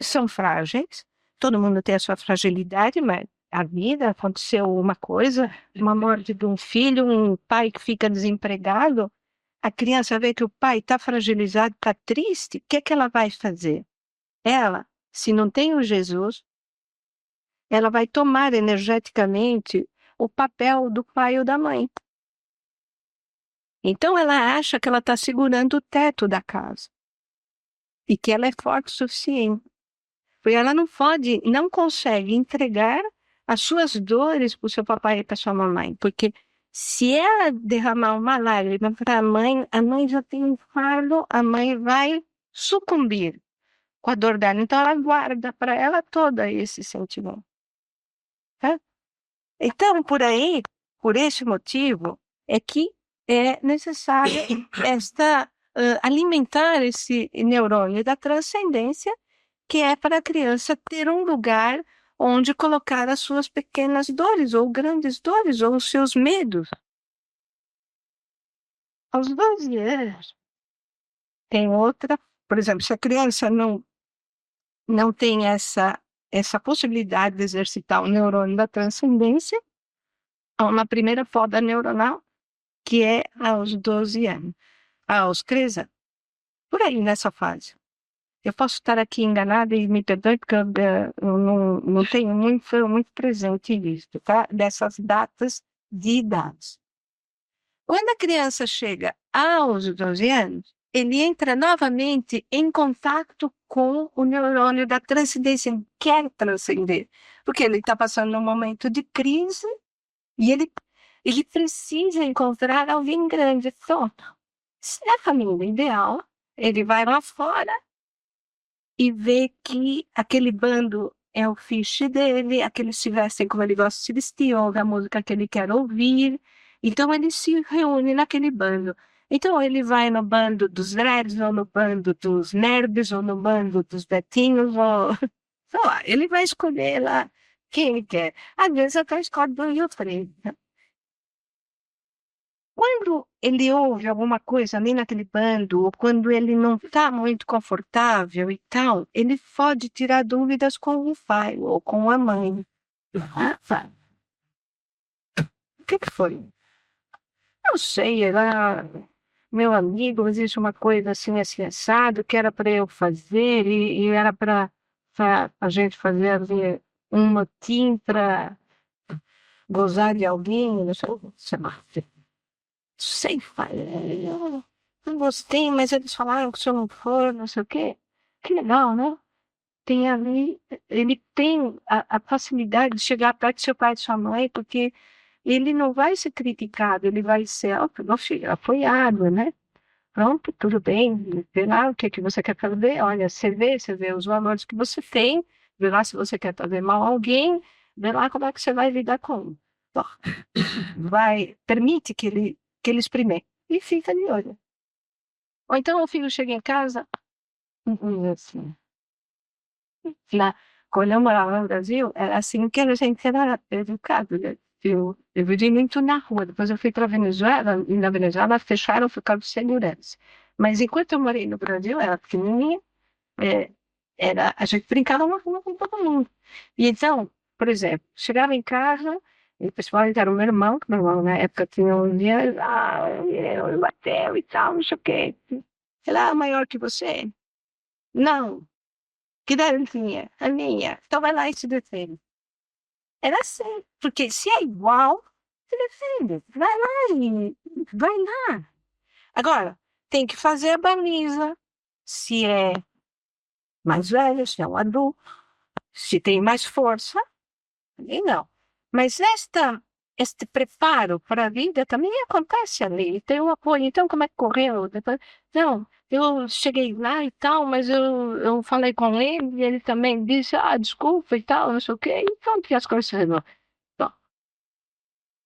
[SPEAKER 1] são frágeis, todo mundo tem a sua fragilidade, mas a vida, aconteceu uma coisa, uma morte de um filho, um pai que fica desempregado, a criança vê que o pai está fragilizado, está triste, o que é que ela vai fazer? Ela, se não tem o Jesus, ela vai tomar energeticamente o papel do pai ou da mãe. Então ela acha que ela está segurando o teto da casa e que ela é forte o suficiente. Porque ela não consegue entregar as suas dores para o seu papai e para sua mamãe. Porque se ela derramar uma lágrima para a mãe já tem um fardo, a mãe vai sucumbir com a dor dela. Então ela guarda para ela todo esse sentimento. Tá? Então, por esse motivo, é que é necessário alimentar esse neurônio da transcendência, que é para a criança ter um lugar onde colocar as suas pequenas dores, ou grandes dores, ou os seus medos. Aos 12 anos, tem outra, por exemplo, se a criança não tem essa possibilidade de exercitar o neurônio da transcendência, há uma primeira poda neuronal, que é aos 12 anos, aos 13 anos, por aí nessa fase. Eu posso estar aqui enganada e me perdoe porque eu não tenho muito presente isso, tá? Dessas datas de idades. Quando a criança chega aos 12 anos, ele entra novamente em contato com o neurônio da transcendência, ele quer transcender, porque ele está passando um momento de crise e ele precisa encontrar alguém grande. Então, se é a família ideal, ele vai lá fora e vê que aquele bando é o fiche dele, aqueles se vestem como ele gosta de se vestir, ouve a música que ele quer ouvir. Então ele se reúne naquele bando. Então ele vai no bando dos nerds, ou no bando dos nerds, ou no bando dos betinhos, ou sei lá, ele vai escolher lá quem ele quer. Às vezes até escolhe do Rio Preto. Quando ele ouve alguma coisa ali naquele bando, ou quando ele não está muito confortável e tal, ele pode tirar dúvidas com o pai ou com a mãe. Rafa, o que foi? Não sei, era meu amigo, existe uma coisa assim, assim, assado, que era para eu fazer, e era para a gente fazer ali um motim para gozar de alguém, não sei lá. Sei, pai, eu não gostei, mas eles falaram que se eu não for, não sei o quê. Que legal, né? Tem ali, ele tem a facilidade de chegar perto do seu pai e de sua mãe, porque ele não vai ser criticado, ele vai ser apoiado, né? Pronto, tudo bem, vê lá o que, que você quer fazer, olha, você vê os valores que você tem, vê lá se você quer fazer mal a alguém, vê lá como é que você vai lidar com. Bom, permite que ele experimente e fica de olho. Ou então o filho chega em casa e diz assim, quando eu morava no Brasil, era assim que a gente era educado, né? Eu vivi muito na rua, depois eu fui para a Venezuela, e na Venezuela fecharam por causa de segurança. Mas enquanto eu morei no Brasil, era pequenininha, é, a gente brincava na rua com todo mundo. E então, por exemplo, chegava em casa, e o pessoal era o meu irmão, que meu irmão na época tinha 11 anos, ele bateu e tal, não sei o quê. Ele era maior que você? Não. Que idade ele tinha? A minha. Então vai lá e se defende. Era assim, porque se é igual, se defende. Vai lá. Agora, tem que fazer a baliza. Se é mais velho, se é um adulto, se tem mais força, também não. Mas este preparo para a vida também acontece ali, tem um apoio. Então, como é que correu? Depois, não, eu cheguei lá e tal, mas eu falei com ele e ele também disse, desculpa e tal, não sei o quê, e pronto, que as coisas resolvem. Bom,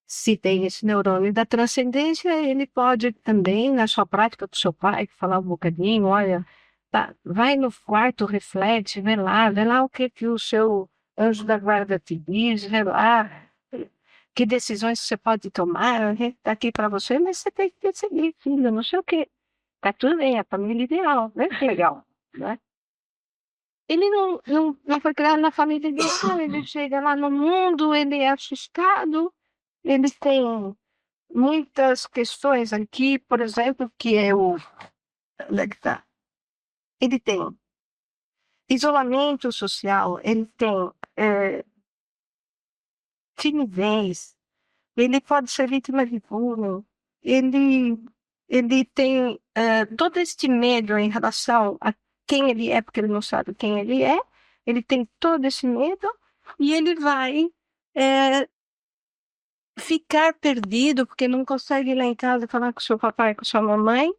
[SPEAKER 1] se tem esse neurônio da transcendência, ele pode também, na sua prática com o seu pai, falar um bocadinho, olha, tá, vai no quarto, reflete, vê lá o que o seu anjo da guarda te diz, vê lá que decisões você pode tomar, está aqui para você, mas você tem que decidir, filho, não sei o quê. Tá tudo bem, a família ideal, né? Que legal, né? Ele não foi criado na família ideal, ele chega lá no mundo, ele é assustado, ele tem muitas questões aqui, por exemplo, que é o... Onde é que tá? Ele tem isolamento social, ele tem timidez, ele pode ser vítima de bullying, ele tem todo este medo em relação a quem ele é, porque ele não sabe quem ele tem todo esse medo e ele vai ficar perdido porque não consegue ir lá em casa falar com seu papai, com sua mamãe.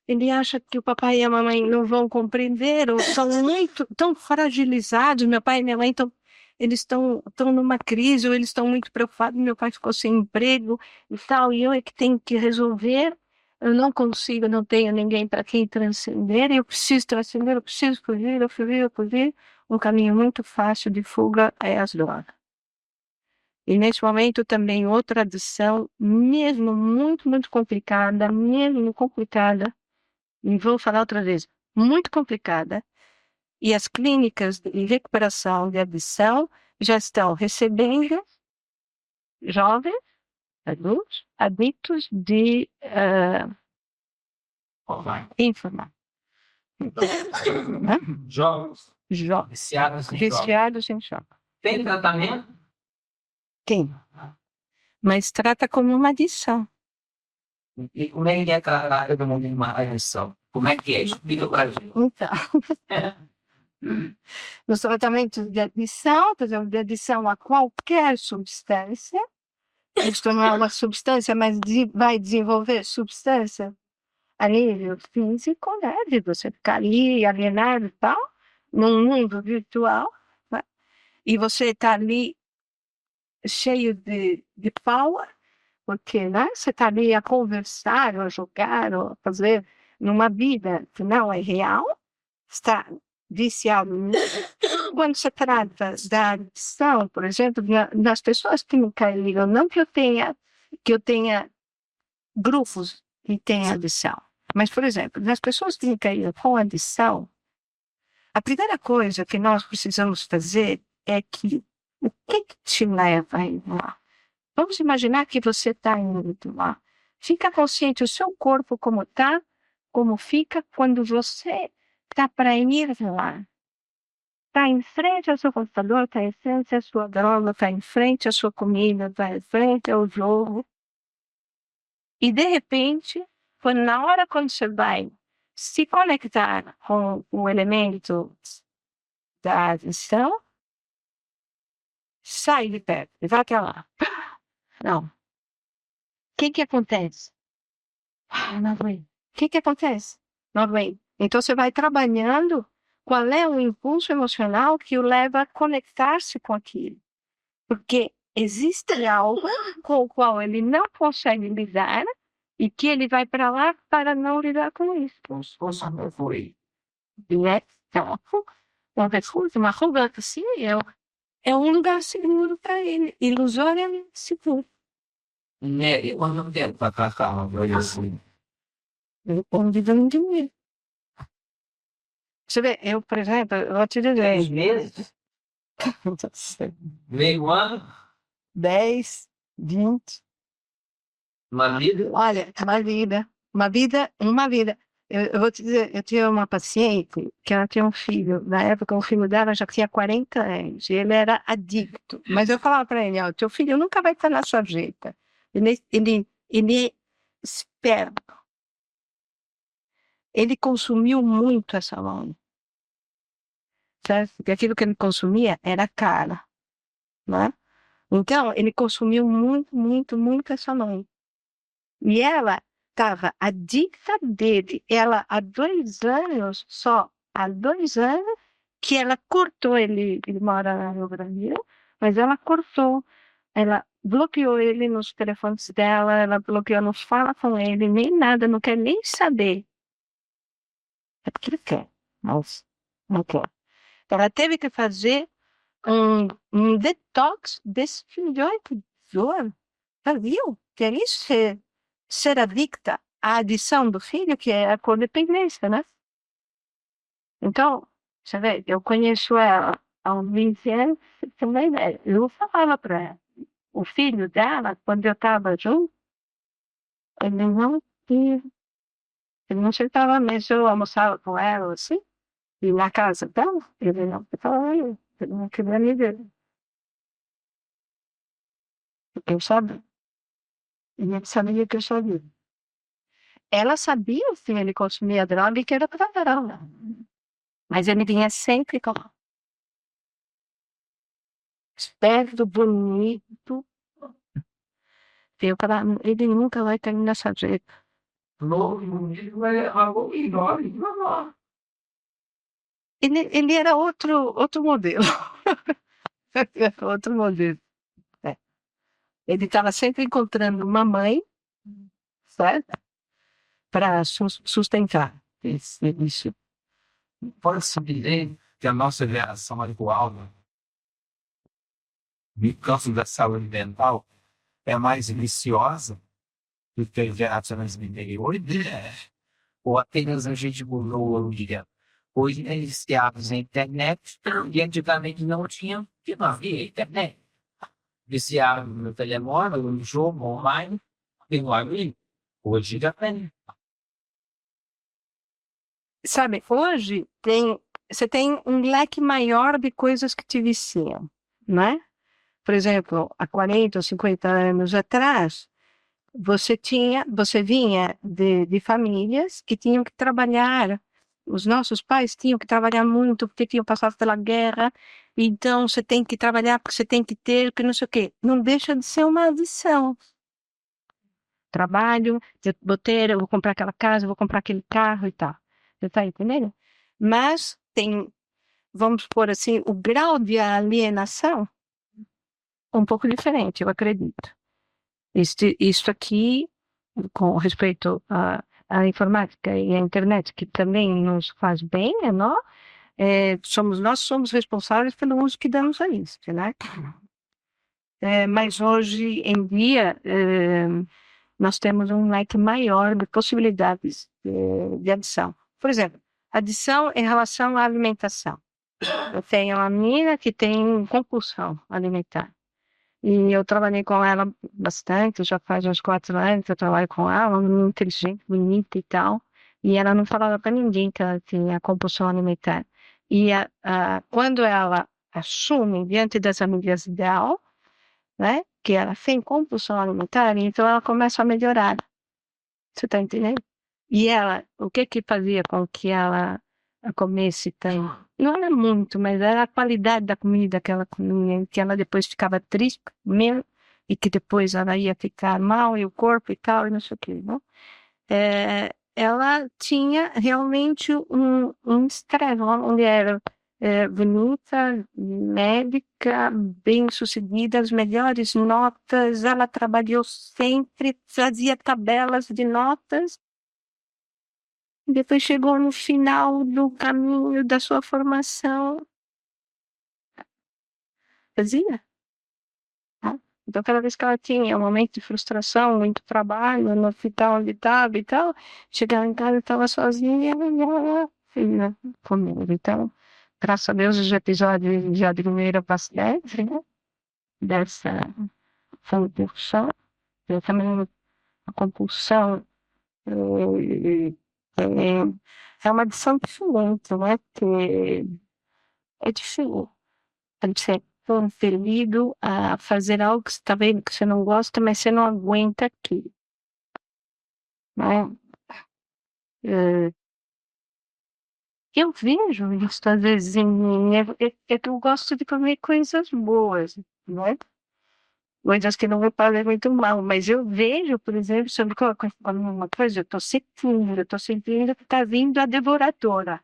[SPEAKER 1] Ele acha que o papai e a mamãe não vão compreender ou são muito tão fragilizados. Meu pai e minha mãe eles estão numa crise ou eles estão muito preocupados. Meu pai ficou sem emprego e tal, e eu é que tenho que resolver. Eu não consigo, não tenho ninguém para quem transcender. Eu preciso transcender, eu preciso fugir, eu fugir, eu fugir. Um caminho muito fácil de fuga é as drogas. E nesse momento também outra adição, mesmo muito complicada, e vou falar outra vez, muito complicada, e as clínicas de recuperação de adição já estão recebendo jovens, adultos, adictos de informática.
[SPEAKER 2] Jogos.
[SPEAKER 1] Jovens,
[SPEAKER 2] Viciados em jogos.
[SPEAKER 1] viciados em choque.
[SPEAKER 2] Tem tratamento?
[SPEAKER 1] Tem. Mas trata como uma adição.
[SPEAKER 2] E como é que é tratar todo mundo em uma adição? Como é que é? Explica pra gente.
[SPEAKER 1] Então, nos tratamentos de adição, por exemplo, de adição a qualquer substância, isto não é uma substância, mas vai desenvolver substância a nível físico, né? De você ficar ali alienado e tal, num mundo virtual, né? E você está ali cheio de power, porque né? Você está ali a conversar, ou a jogar, ou a fazer numa vida que não é real, está viciado nisso. Quando se trata da adição, por exemplo, das pessoas que me caíram, não que eu tenha grupos que têm adição, mas, por exemplo, das pessoas que me caíram com adição, a primeira coisa que nós precisamos fazer é que o que te leva a ir lá? Vamos imaginar que você está indo lá. Fica consciente o seu corpo como está, como fica quando você está para ir lá. Está em frente ao seu computador, está em frente à sua droga, está em frente à sua comida, está em frente ao jogo. E, de repente, na hora quando você vai se conectar com o elemento da atenção, sai de perto e vai até lá. Não. O que acontece? Não vem. O que acontece? Não vem. Então, você vai trabalhando qual é o impulso emocional que o leva a conectar-se com aquilo. Porque existe algo com o qual ele não consegue lidar e que ele vai para lá para não lidar com isso.
[SPEAKER 2] Ouça, meu foi.
[SPEAKER 1] Né? Então, um refúgio, uma fuga assim, é um lugar seguro para ele, ilusoriamente seguro.
[SPEAKER 2] Né? E quando tempo para tratar uma coisa assim?
[SPEAKER 1] Eu convido de mim. Você vê, eu, por exemplo, eu vou te dizer,
[SPEAKER 2] 10 meses? Meio ano?
[SPEAKER 1] 10, 20.
[SPEAKER 2] Uma vida?
[SPEAKER 1] Olha, uma vida. Eu vou te dizer, eu tinha uma paciente que ela tinha um filho, na época o filho dela já tinha 40 anos, e ele era adicto. Mas eu falava para ele, ó, teu filho nunca vai estar na sua jeita. Ele é esperto. Ele consumiu muito essa mão. Certo? Porque aquilo que ele consumia era cara, né? Então, ele consumiu muito essa mão. E ela estava adicta dele. Ela, há 2 anos, que ela cortou ele mora no Brasil, mas ela cortou. Ela bloqueou ele nos telefones dela, ela bloqueou, não fala com ele, nem nada, não quer nem saber. É porque ele quer, mas não quer. Ela teve que fazer um detox desse filhote de ouro. Ela viu? Que é isso ser adicta. a adição do filho, que é a codependência, né? Então, você vê, eu conheço ela há uns 20 anos, você tem uma ideia. Eu falava para ela, o filho dela, quando eu estava junto, ele não tinha, ele não sentava à mesa, eu almoçava com ela, assim, e na casa dela, ele não falava, ele não queria me ver. Porque eu sabia, ele sabia que eu sabia. Ela sabia se ele consumia droga e que era para ela. Mas ele vinha sempre com esperto, bonito. Eu falava, ele nunca vai cair nessa jeito.
[SPEAKER 2] Novo, bonito, mas algo enorme.
[SPEAKER 1] Ele era outro modelo. Outro modelo. É. Ele estava sempre encontrando uma mãe, certo? Para sustentar isso.
[SPEAKER 2] Pode-se dizer que a nossa geração atual, no campo da saúde mental, é mais viciosa do que as gerações anteriores, né? Ou apenas a gente mudou o dia. Hoje é viciados na internet e antigamente não tinha, porque não havia internet. Viciado no telemóvel, no jogo online, e no amigo. Hoje já tem.
[SPEAKER 1] Sabe, hoje você tem um leque maior de coisas que te viciam, né? Por exemplo, há 40 ou 50 anos atrás, você vinha de famílias que tinham que trabalhar. Os nossos pais tinham que trabalhar muito porque tinham passado pela guerra. Então você tem que trabalhar porque você tem que ter, que não sei o quê. Não deixa de ser uma adição. Trabalho, eu vou comprar aquela casa, eu vou comprar aquele carro e tal. Você está entendendo? Mas tem, vamos supor assim, o grau de alienação é um pouco diferente, eu acredito. Isto aqui, com respeito à informática e à internet, que também nos faz bem, nós somos responsáveis pelo uso que damos a isso, né? Mas hoje em dia, nós temos um leque maior de possibilidades de adição. Por exemplo, adição em relação à alimentação. Eu tenho uma menina que tem compulsão alimentar. E eu trabalhei com ela bastante, já faz uns 4 anos que eu trabalho com ela, uma menina inteligente, bonita e tal. E ela não falava para ninguém que ela tinha compulsão alimentar. E quando ela assume diante das amigas dela, né, que ela tem compulsão alimentar, então ela começa a melhorar. Você está entendendo? E ela, o que que fazia com que ela comesse tanto? Não era muito, mas era a qualidade da comida que ela comia, que ela depois ficava triste, mesmo, e que depois ela ia ficar mal, e o corpo e tal, e não sei o quê, não? Ela tinha realmente um estresse, uma mulher bonita, médica, bem-sucedida, as melhores notas, ela trabalhou sempre, fazia tabelas de notas, e depois chegou no final do caminho da sua formação, fazia. Tá? Então, cada vez que ela tinha um momento de frustração, muito trabalho, no hospital onde estava e tal, chegava em casa e estava sozinha, e ela filha comigo. Então, graças a Deus, os episódios já diminuíram bastante, né? Dessa compulsão. Eu também, a compulsão é uma adição diferente, né? Porque é diferente. Pode ser compelido a fazer algo que você está vendo que você não gosta, mas você não aguenta aquilo, né? Eh, Eu vejo isso às vezes é que eu gosto de comer coisas boas, né? Coisas que não me fazem muito mal, mas eu vejo, por exemplo, se eu coloco uma coisa, eu estou sentindo que está vindo a devoradora.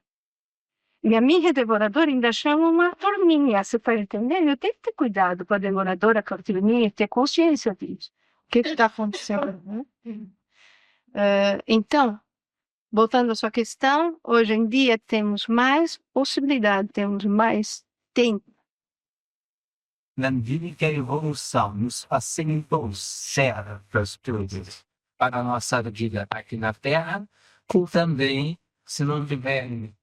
[SPEAKER 1] E a minha devoradora ainda chama uma turminha, você está entendendo? Eu tenho que ter cuidado com a devoradora, com a turminha, ter consciência disso. O que está acontecendo? Né? Então, voltando à sua questão, hoje em dia temos mais possibilidade, temos mais tempo.
[SPEAKER 2] Na medida que a evolução nos facilitou certas coisas, para a nossa vida aqui na Terra, como também, se não tiverem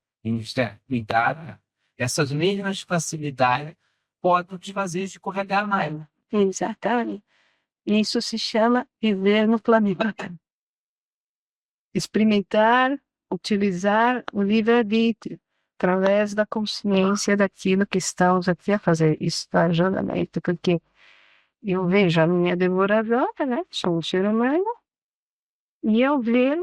[SPEAKER 2] cuidado, essas mesmas facilidades podem te fazer escorregar mais.
[SPEAKER 1] Exatamente. Isso se chama viver no planeta. Experimentar, utilizar o livre-arbítrio através da consciência daquilo que estamos aqui a fazer. Isso ajuda muito, porque eu vejo a minha devoradora, né? Sou um ser humano, e eu vejo,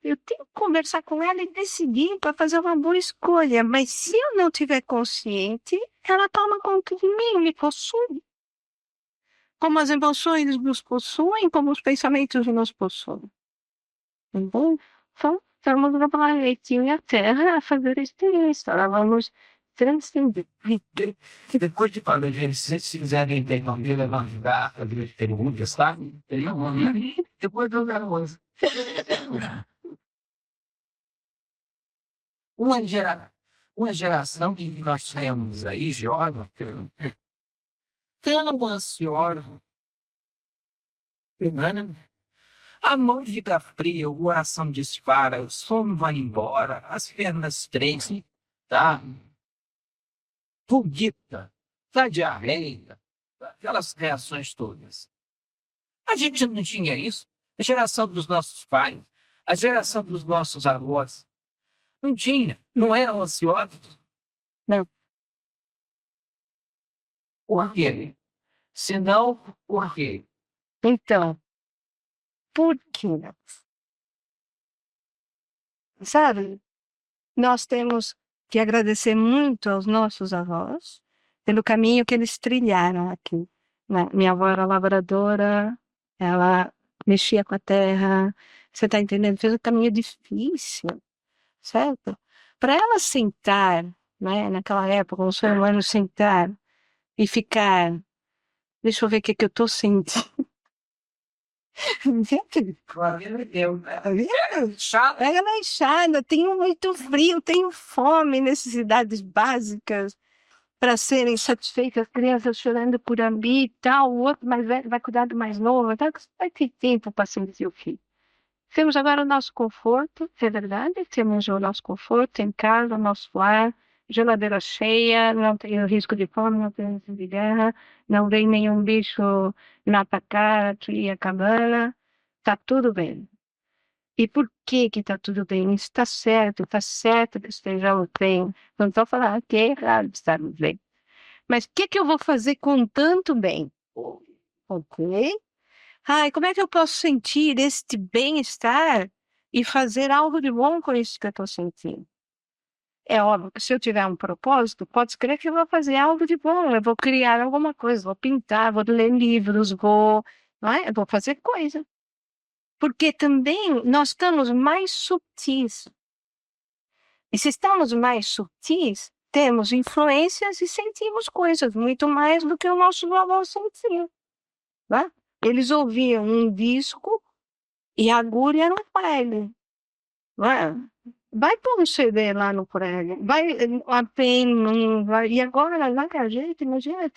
[SPEAKER 1] eu tenho que conversar com ela e decidir para fazer uma boa escolha. Mas se eu não tiver consciente, ela toma conta de mim, me possui. Como as emoções nos possuem, como os pensamentos nos possuem. Então, estamos no planetinha Terra a fazer experiência. Nós vamos transcender.
[SPEAKER 2] Depois de falar, gente, se vocês quiserem interromper, levantar, fazer perguntas, tá? Depois eu quero coisa. Uma geração que nós temos aí, jovem, tão ansiosa, né? A mão fica fria, o coração dispara, o sono vai embora, as pernas tremem, tá? Pulguita, da diarreia, aquelas reações todas. A gente não tinha isso. A geração dos nossos pais, a geração dos nossos avós, não tinha, não eram ansiosos.
[SPEAKER 1] Não.
[SPEAKER 2] Por quê? Se não, por quê?
[SPEAKER 1] Então, por quê? Sabe, nós temos que agradecer muito aos nossos avós pelo caminho que eles trilharam aqui, né? Minha avó era lavradora, ela mexia com a terra, você está entendendo? Fez um caminho difícil, certo? Para ela sentar, né, naquela época, um ser humano sentar e ficar, deixa eu ver o que eu estou sentindo. Gente, pega na enxada, tenho muito frio, tenho fome, necessidades básicas para serem satisfeitas, crianças chorando por ambi e tal, o outro mais velho vai cuidar do mais novo, então vai ter tempo para sentir o filho. Temos agora o nosso conforto, é verdade, temos o nosso conforto em casa, o nosso lar, geladeira cheia, não tem o risco de fome, não tem risco de guerra, não vem nenhum bicho na atacar aqui a cabana, está tudo bem. E por que está tudo bem? Está certo que estejamos bem. Não estou falando que é errado estarmos bem. Mas o que eu vou fazer com tanto bem? Ok? Ai, como é que eu posso sentir este bem-estar e fazer algo de bom com isso que eu estou sentindo? É óbvio que se eu tiver um propósito, pode crer que eu vou fazer algo de bom, eu vou criar alguma coisa, vou pintar, vou ler livros, não é? Eu vou fazer coisa. Porque também nós estamos mais sutis. E se estamos mais sutis, temos influências e sentimos coisas muito mais do que o nosso avô sentia. Né? Eles ouviam um disco e a agulha era um prego. Vai pôr um CD lá no prego, vai a pena, vai, e agora lá que a gente, imagina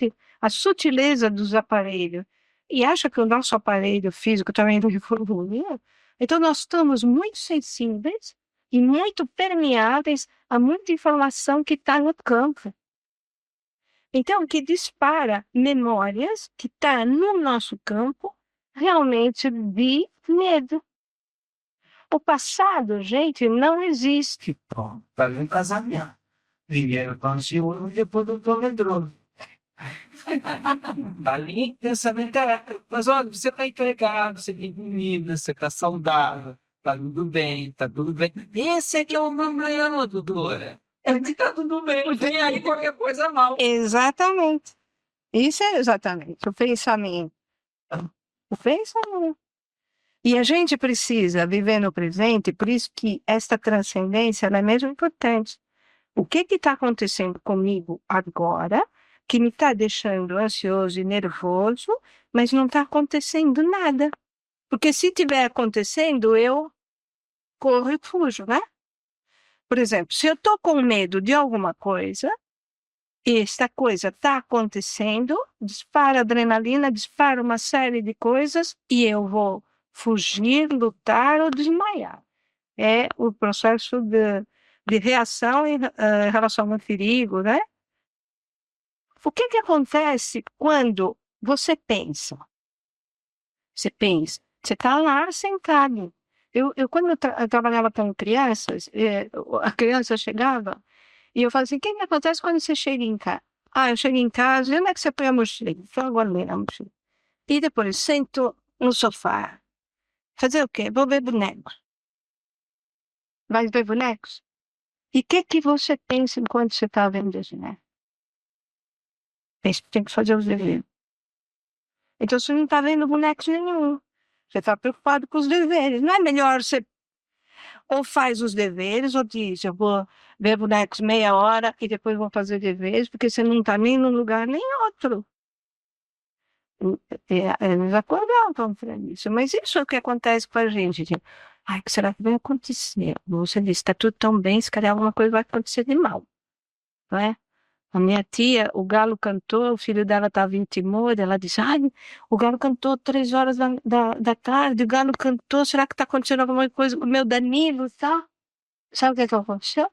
[SPEAKER 1] a sutileza dos aparelhos. E acha que o nosso aparelho físico também não evoluiu? Então nós estamos muito sensíveis e muito permeáveis a muita informação que está no campo. Então, que dispara memórias que está no nosso campo realmente de medo. O passado, gente, não existe.
[SPEAKER 2] Bom, para um casamento. Primeiro consigo, depois do entrou. Ali, pensamento é, mas olha, você está empregado, você tem comida, você está saudável, está tudo bem, está tudo bem. Esse é que é o problema, doutora. É que está tudo bem, tem aí qualquer coisa mal.
[SPEAKER 1] Exatamente. Isso é exatamente o pensamento. O pensamento. E a gente precisa viver no presente, por isso que esta transcendência ela é mesmo importante. O que está acontecendo comigo agora, que me está deixando ansioso e nervoso, mas não está acontecendo nada. Porque se estiver acontecendo, eu corro e fujo, né? Por exemplo, se eu estou com medo de alguma coisa, e esta coisa está acontecendo, dispara adrenalina, dispara uma série de coisas, e eu vou fugir, lutar ou desmaiar. É o processo de reação em relação ao perigo, né? O que que acontece quando você pensa? Você pensa, você está lá sentado. Quando eu trabalhava com crianças, a criança chegava e eu falava assim, o que que acontece quando você chega em casa? Ah, eu chego em casa, e onde é que você põe a mochila? Então, agora na mochila. E depois, sento no sofá. Fazer o quê? Vou ver bonecos. Vai ver bonecos? E o que que você pensa enquanto você está vendo os bonecos? Pensa que tem que fazer os deveres. Então você não está vendo bonecos nenhum. Você está preocupado com os deveres. Não é melhor você ou faz os deveres ou diz, eu vou ver bonecos meia hora e depois vou fazer deveres, porque você não está nem num lugar nem outro. Eles acordavam para isso. Mas isso é o que acontece com a gente. Tipo, ai, o que será que vai acontecer? Você disse, está tudo tão bem, se calhar alguma coisa vai acontecer de mal. Não é? A minha tia, o galo cantou, o filho dela estava em Timor, ela disse, ai, o galo cantou 3 horas da tarde, o galo cantou, será que está acontecendo alguma coisa com o meu Danilo, tá? Sabe o que é que aconteceu?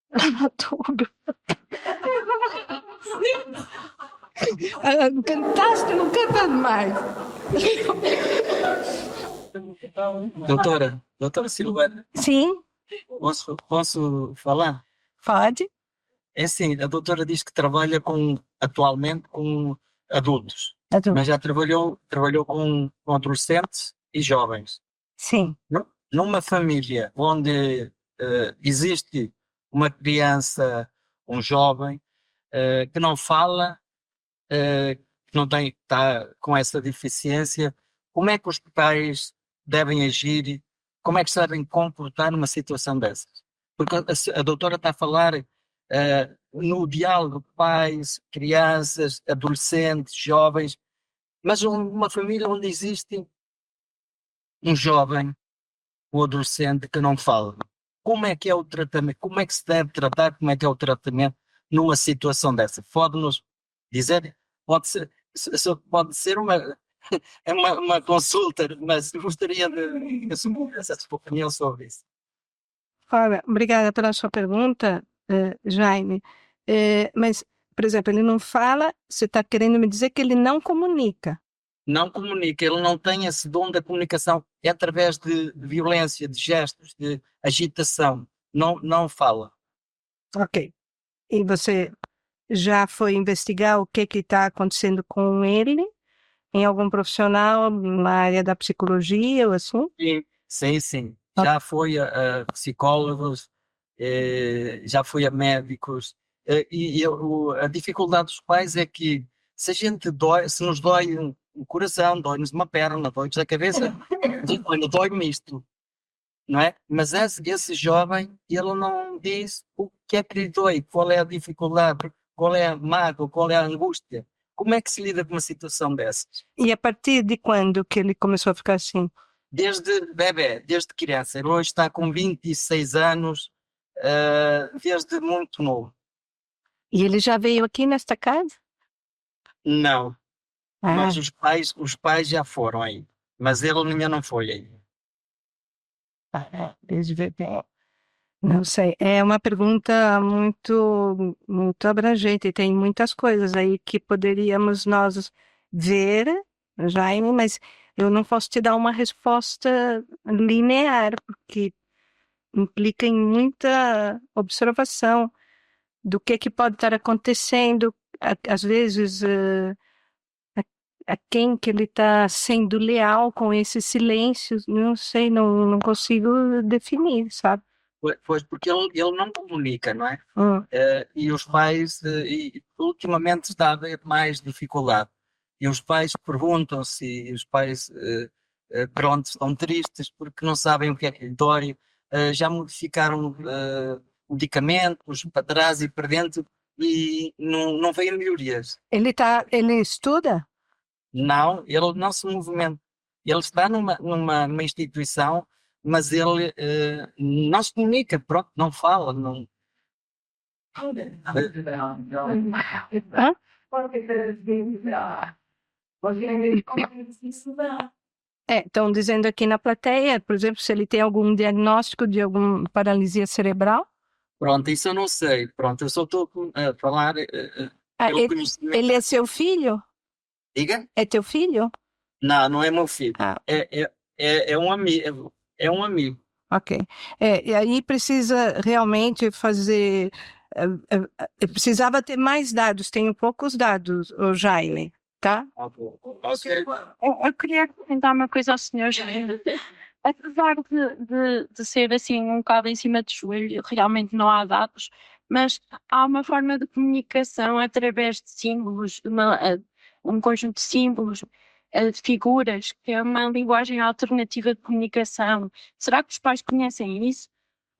[SPEAKER 1] Ela matou o galo. Cantaste, não cantas mais.
[SPEAKER 3] Doutora Silvana,
[SPEAKER 1] Sim,
[SPEAKER 3] posso falar?
[SPEAKER 1] pode.
[SPEAKER 3] É assim, a doutora diz que trabalha atualmente com adultos, mas já trabalhou com adolescentes e jovens.
[SPEAKER 1] Sim.
[SPEAKER 3] Numa família onde existe uma criança, um jovem, que não fala, que não está com essa deficiência, como é que os pais devem agir? Como é que se devem comportar numa situação dessas? Porque a doutora está a falar no diálogo pais, crianças, adolescentes, jovens, mas uma família onde existe um jovem, um adolescente que não fala. Como é que é o tratamento? Como é que se deve tratar? Como é que é o tratamento numa situação dessa? Pode-nos dizer? Pode ser, pode ser uma consulta, mas gostaria de assumir essa sua opinião sobre isso.
[SPEAKER 1] Olha, obrigada pela sua pergunta, Jaime. Mas, por exemplo, ele não fala, você está querendo me dizer que ele não comunica.
[SPEAKER 3] Não comunica, ele não tem esse dom da comunicação, é através de violência, de gestos, de agitação, não fala.
[SPEAKER 1] Ok. E você já foi investigar o que está acontecendo com ele? Em algum profissional na área da psicologia ou assim?
[SPEAKER 3] Sim. Já fui a psicólogos, já fui a médicos, a dificuldade dos pais é que se a gente se nos dói o coração, dói-nos uma perna, dói-nos a cabeça, olha, dói-me isto, não é? Mas esse jovem, ele não diz o que é que lhe dói, qual é a dificuldade, qual é a mágoa, qual é a angústia. Como é que se lida com uma situação dessas?
[SPEAKER 1] E a partir de quando que ele começou a ficar assim?
[SPEAKER 3] Desde bebê, desde criança. Ele hoje está com 26 anos, desde muito novo.
[SPEAKER 1] E ele já veio aqui nesta casa?
[SPEAKER 3] Não,
[SPEAKER 1] Ah,
[SPEAKER 3] mas os pais já foram aí. Mas ele ainda não foi aí.
[SPEAKER 1] desde bebê. Não sei, é uma pergunta muito abrangente, e tem muitas coisas aí que poderíamos nós ver, Jaime, mas eu não posso te dar uma resposta linear, porque implica em muita observação do que pode estar acontecendo, às vezes, a quem que ele está sendo leal com esses silêncios, não sei, não consigo definir, sabe?
[SPEAKER 3] Pois, porque ele não comunica, não é?
[SPEAKER 1] Hum.
[SPEAKER 3] E os pais, ultimamente está a haver mais dificuldade. E os pais perguntam-se, e os pais, pronto, estão tristes porque não sabem o que é que lhe dói. Já modificaram medicamentos para trás e para dentro e não veio melhorias.
[SPEAKER 1] Ele estuda?
[SPEAKER 3] Não, ele não se movimenta. Ele está numa instituição, mas ele não se comunica, pronto, não fala, não.
[SPEAKER 1] Hã? Estão dizendo aqui na plateia, por exemplo, se ele tem algum diagnóstico de alguma paralisia cerebral.
[SPEAKER 3] Pronto, isso eu não sei. Pronto, eu só estou a falar pelo
[SPEAKER 1] Ele
[SPEAKER 3] conhecimento.
[SPEAKER 1] é seu filho?
[SPEAKER 3] Diga?
[SPEAKER 1] É teu filho?
[SPEAKER 3] Não, não é meu filho.
[SPEAKER 1] Ah,
[SPEAKER 3] É um amigo. É um amigo.
[SPEAKER 1] ok. E aí precisa realmente fazer. Precisava ter mais dados, tenho poucos dados, o Jaime, tá?
[SPEAKER 4] Eu queria comentar uma coisa ao senhor Jaime. Apesar de ser assim um bocado em cima do joelho, realmente não há dados, mas há uma forma de comunicação através de símbolos, um conjunto de símbolos, de figuras, que é uma linguagem alternativa de comunicação. Será que os pais conhecem isso?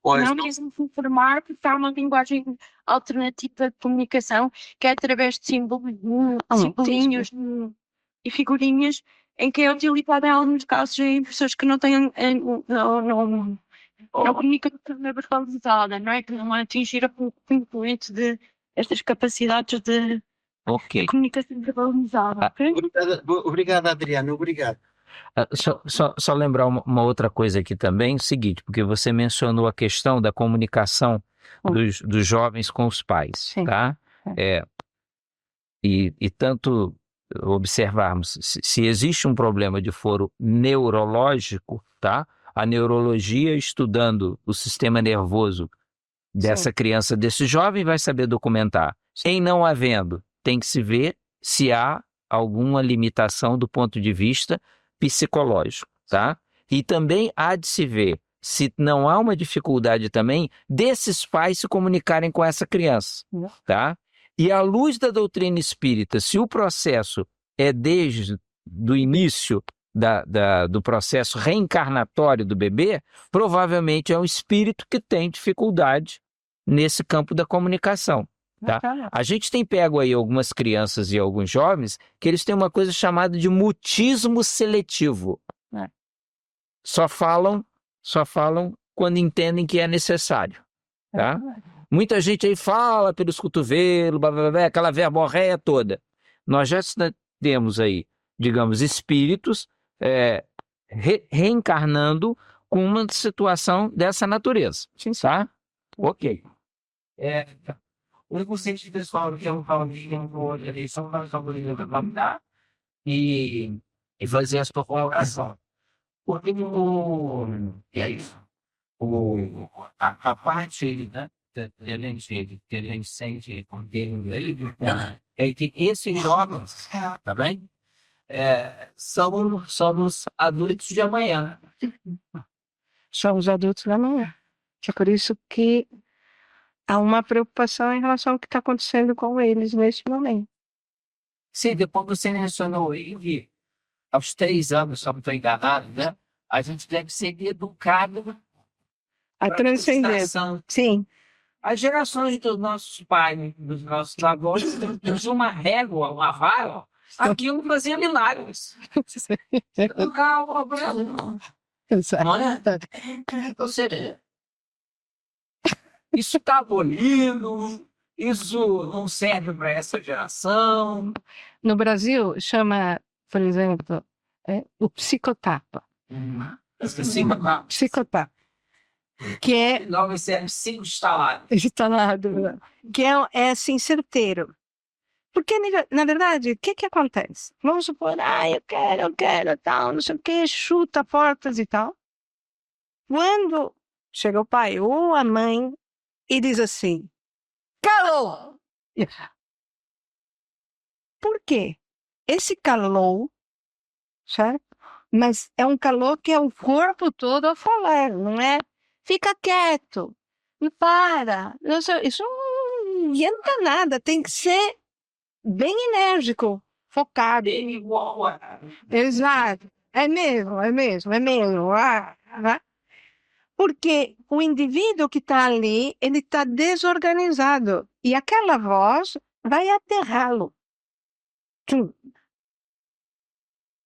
[SPEAKER 3] Pois
[SPEAKER 4] Não
[SPEAKER 3] não.
[SPEAKER 4] quisem se informar porque há uma linguagem alternativa de comunicação que é através de simbolinhos e figurinhas em que é utilizada em alguns casos em pessoas que não têm não comunicam de forma verbalizada, não é? Que não atingiram o concluinte de estas capacidades de
[SPEAKER 2] Ok.
[SPEAKER 4] comunicação verbalizada. Ok?
[SPEAKER 3] Obrigado, Adriano. Obrigado.
[SPEAKER 2] Só lembrar uma outra coisa aqui também, o seguinte, porque você mencionou a questão da comunicação dos jovens com os pais,
[SPEAKER 1] Sim.
[SPEAKER 2] tá? E tanto observarmos, se existe um problema de foro neurológico, tá? A neurologia estudando o sistema nervoso dessa criança, desse jovem, vai saber documentar. Em não havendo, tem que se ver se há alguma limitação do ponto de vista psicológico, tá? E também há de se ver se não há uma dificuldade também desses pais se comunicarem com essa criança, tá? E à luz da doutrina espírita, se o processo é desde o início do processo reencarnatório do bebê, provavelmente é um espírito que tem dificuldade nesse campo da comunicação. Tá? A gente tem pego aí algumas crianças e alguns jovens que eles têm uma coisa chamada de mutismo seletivo. Só falam quando entendem que é necessário. Tá? Muita gente aí fala pelos cotovelos, blá, blá, blá, aquela verborréia toda. Nós já temos aí, digamos, espíritos reencarnando com uma situação dessa natureza. Tá? Ok. O inconsciente pessoal que eu falo de eleição para a e fazer essa colocação. Porque a parte, né, que a gente sente com termos aí, é que esses jovens, tá bem? Somos adultos de amanhã.
[SPEAKER 1] Somos adultos da manhã. É por isso que há uma preocupação em relação ao que está acontecendo com eles neste momento.
[SPEAKER 2] Sim, depois você mencionou aí que aos 3 anos, se eu não estou enganado, né? A gente deve ser educado
[SPEAKER 1] A
[SPEAKER 2] para
[SPEAKER 1] transcendência. Sim.
[SPEAKER 2] As gerações dos nossos pais, dos nossos avós, tinham uma régua, uma vara, aquilo fazia milagres. Não é? Ou seja, isso está abolido, isso não serve para essa geração.
[SPEAKER 1] No Brasil, chama, por exemplo, o psicotapa. Psicotapa. Que é
[SPEAKER 2] Não vai ser instalado.
[SPEAKER 1] instalado, que é assim, certeiro. Porque, na verdade, o que acontece? Vamos supor, eu quero, tal, não sei o que, chuta portas e tal. Quando chega o pai ou a mãe e diz assim, calou! Por quê? Esse calou, certo? Mas é um calor que é o corpo todo a falar, não é? Fica quieto, não para. Não sei, isso não adianta nada, tem que ser bem enérgico, focado. Exato. É mesmo. Porque o indivíduo que está ali, ele está desorganizado. E aquela voz vai aterrá-lo.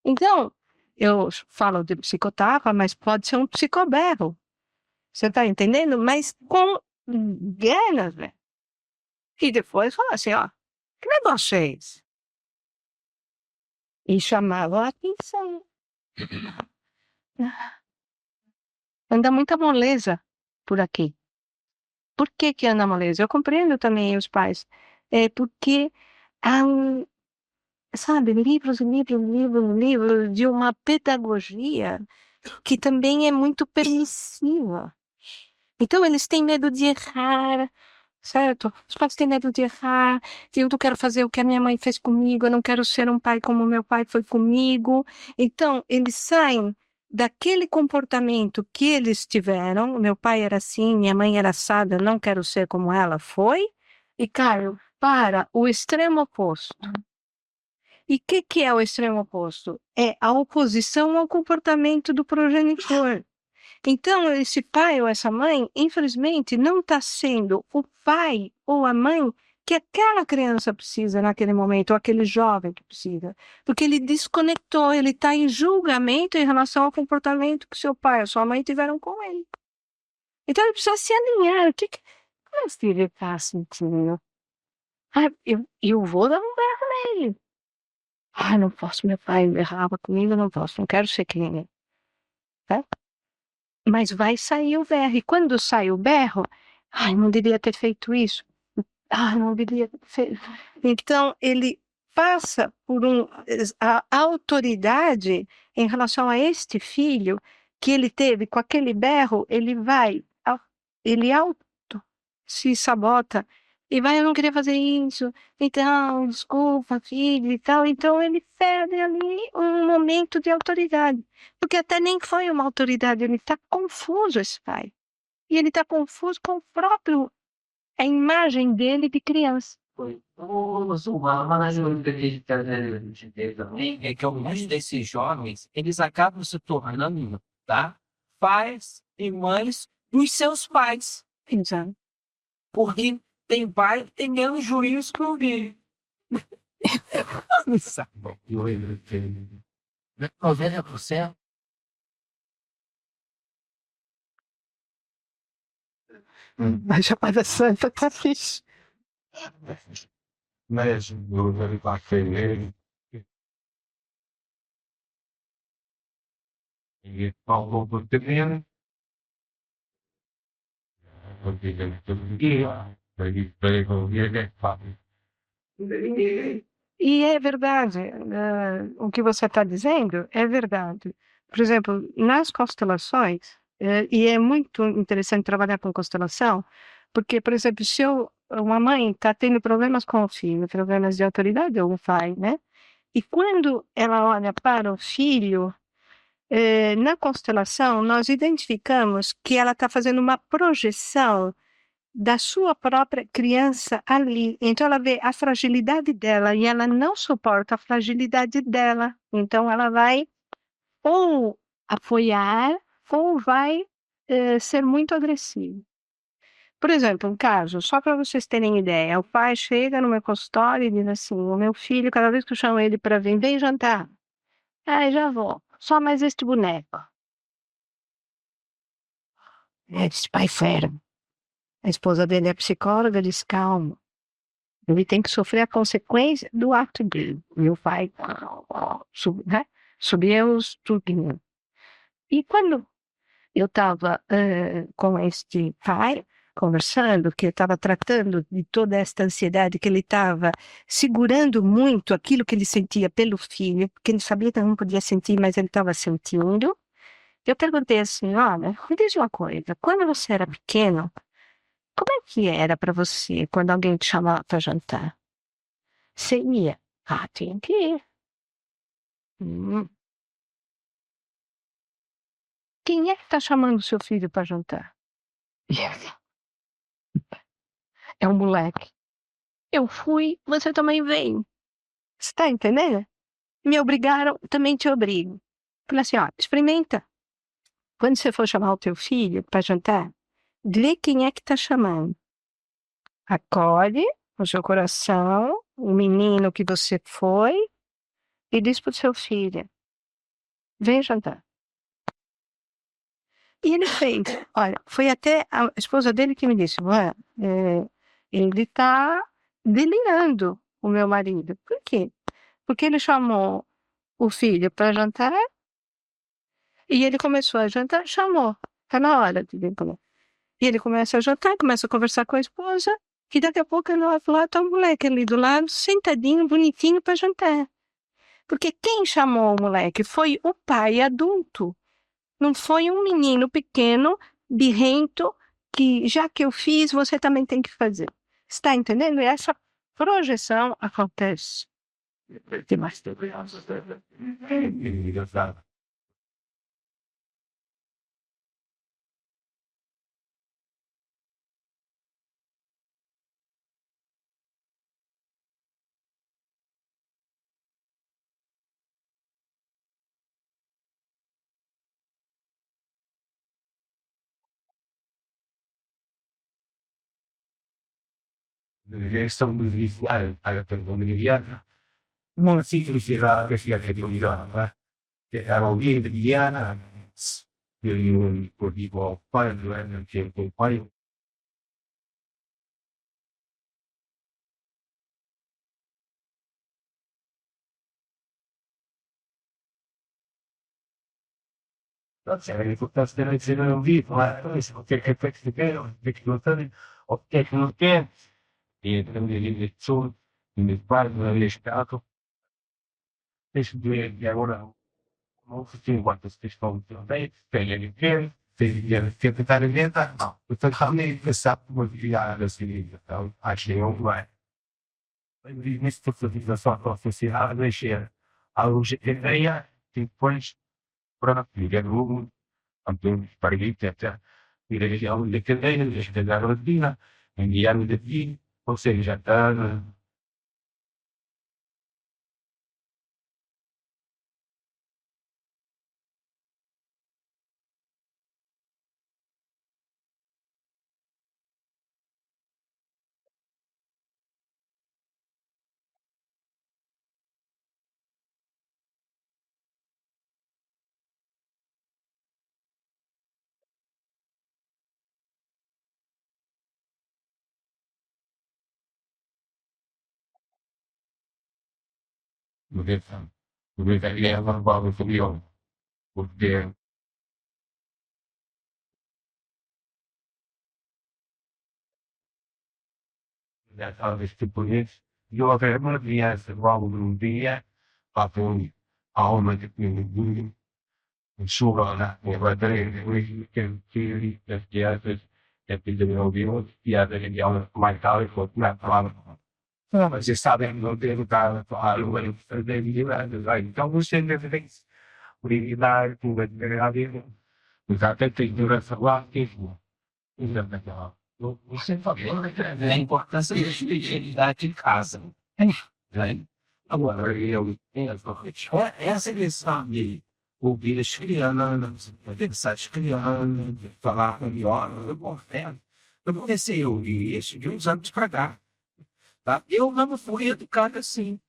[SPEAKER 1] Então, eu falo de psicotapa, mas pode ser um psicoberro. Você está entendendo? Mas com ganas, né? E depois fala assim, que negócio é esse? E chamava a atenção. Anda muita moleza por aqui. Por que que anda moleza? Eu compreendo também os pais. É porque há sabe, livros e livros, livros, livros de uma pedagogia que também é muito permissiva. Então eles têm medo de errar, certo? Os pais têm medo de errar, que eu não quero fazer o que a minha mãe fez comigo, eu não quero ser um pai como meu pai foi comigo. Então, eles saem daquele comportamento que eles tiveram, meu pai era assim, minha mãe era assada, eu não quero ser como ela foi, e caem para o extremo oposto. E o que é o extremo oposto? É a oposição ao comportamento do progenitor. Então, esse pai ou essa mãe, infelizmente, não está sendo o pai ou a mãe que aquela criança precisa naquele momento, ou aquele jovem que precisa. Porque ele desconectou, ele está em julgamento em relação ao comportamento que seu pai ou sua mãe tiveram com ele. Então, ele precisa se alinhar. O que meu filho está sentindo? Ah, eu vou dar um berro nele. Ah, não posso, meu pai berrava comigo, não posso, não quero ser que nem ele. Tá? Mas vai sair o berro. E quando sai o berro, ai, não devia ter feito isso. Ah, não devia ter feito. Então, ele passa por a autoridade em relação a este filho que ele teve com aquele berro, ele auto se sabota e vai, eu não queria fazer isso, então, desculpa, filho, e tal. Então, ele perde ali um momento de autoridade, porque até nem foi uma autoridade, ele está confuso, esse pai. E ele está confuso com o próprio, a imagem dele de criança.
[SPEAKER 2] Mas eu acredito também é que alguns desses jovens, eles acabam se tornando, tá? Pais e mães dos seus pais.
[SPEAKER 1] Exato.
[SPEAKER 2] Porque tem pai que tem menos juízo que o filho. Sabe? 90%.
[SPEAKER 1] A chamada santa tá fixe.
[SPEAKER 2] Mas eu vou bater ele. E falou por terreno. Porque ele todo dia. Ele pegou e ele fala.
[SPEAKER 1] E é verdade, o que você está dizendo é verdade. Por exemplo, nas constelações, e é muito interessante trabalhar com constelação, porque, por exemplo, se uma mãe está tendo problemas com o filho, problemas de autoridade, ou o pai, né? E quando ela olha para o filho, na constelação, nós identificamos que ela está fazendo uma projeção da sua própria criança ali. Então ela vê a fragilidade dela e ela não suporta a fragilidade dela. Então ela vai ou apoiar ou vai ser muito agressiva. Por exemplo, um caso, só para vocês terem ideia, o pai chega no meu consultório e diz assim: o meu filho, cada vez que eu chamo ele para vir, vem jantar. Ah, já vou. Só mais este boneco. É, disse, pai fera. A esposa dele é psicóloga, diz, calma. Ele tem que sofrer a consequência do ato dele. Meu pai né, subia os tubinhos. E quando eu estava com este pai, conversando, que eu estava tratando de toda esta ansiedade, que ele estava segurando muito aquilo que ele sentia pelo filho, porque ele sabia que não podia sentir, mas ele estava sentindo. Eu perguntei assim, olha, me diz uma coisa, quando você era pequeno, como é que era para você quando alguém te chamava para jantar? Você ia? Ah, tinha que ir. Hum. Quem é que está chamando o seu filho para jantar? É um moleque. Eu fui, você também veio. Você está entendendo? Me obrigaram, também te obrigo. Falei assim, ó, experimenta. Quando você for chamar o teu filho para jantar, vê quem é que está chamando. Acolhe o seu coração, o menino que você foi, e diz para o seu filho, vem jantar. E ele fez. Olha, foi até a esposa dele que me disse, ué, ele está delirando, o meu marido. Por quê? Porque ele chamou o filho para jantar E ele começou a jantar, chamou. Tá na hora de vir. E ele começa a jantar, começa a conversar com a esposa, que daqui a pouco ele vai falar, tá um moleque ali do lado, sentadinho, bonitinho para jantar. Porque quem chamou o moleque foi o pai adulto. Não foi um menino pequeno, birrento, que já que eu fiz, você também tem que fazer. Está entendendo? E essa projeção acontece. Tem mais tempo.
[SPEAKER 2] Questão do viciar, a questão do viciar, não se precisava que se acreditava, que era o dia de Diana, eu por igual pai, não tinha com pai, ele está sendo ensinado vivo, mas o que é que quer, o que é que não tem, o que é que não quer, e então ele sou, e meu pai não havia estado, deixa eu ver, e agora não sei quantas questões também, tem ele quer, tem que estar alimentar, não. Portanto, realmente pensar uma viagem assim, então, acho que não vai. Nesse tipo de situação, a sociedade deixa a luz de ideia, e depois, para viver no mundo, então, para ir até ir a luz de ideia, deixa de dar a rotina, enviar o daqui, ou seja, já está. Dove aveva valutato io, perché avessi potuto, io avrei una via, se avevo un dia, fatto a una di quindi solo e vedere quelli che altri che pigliano vivo, gli altri che hanno marcato fortuna, ma si sta avendo delle cose, allora, per dei livelli, então você deve ter prioridade, tu vai ter a vida, os atletas durante a tempo, isso é legal. Você falou da importância da fidelidade em casa. Né? Agora, essa questão de ouvir as crianças, pensar as crianças, falar melhor, eu comecei a ouvir isso de uns anos para cá. Tá? Eu não fui educado assim.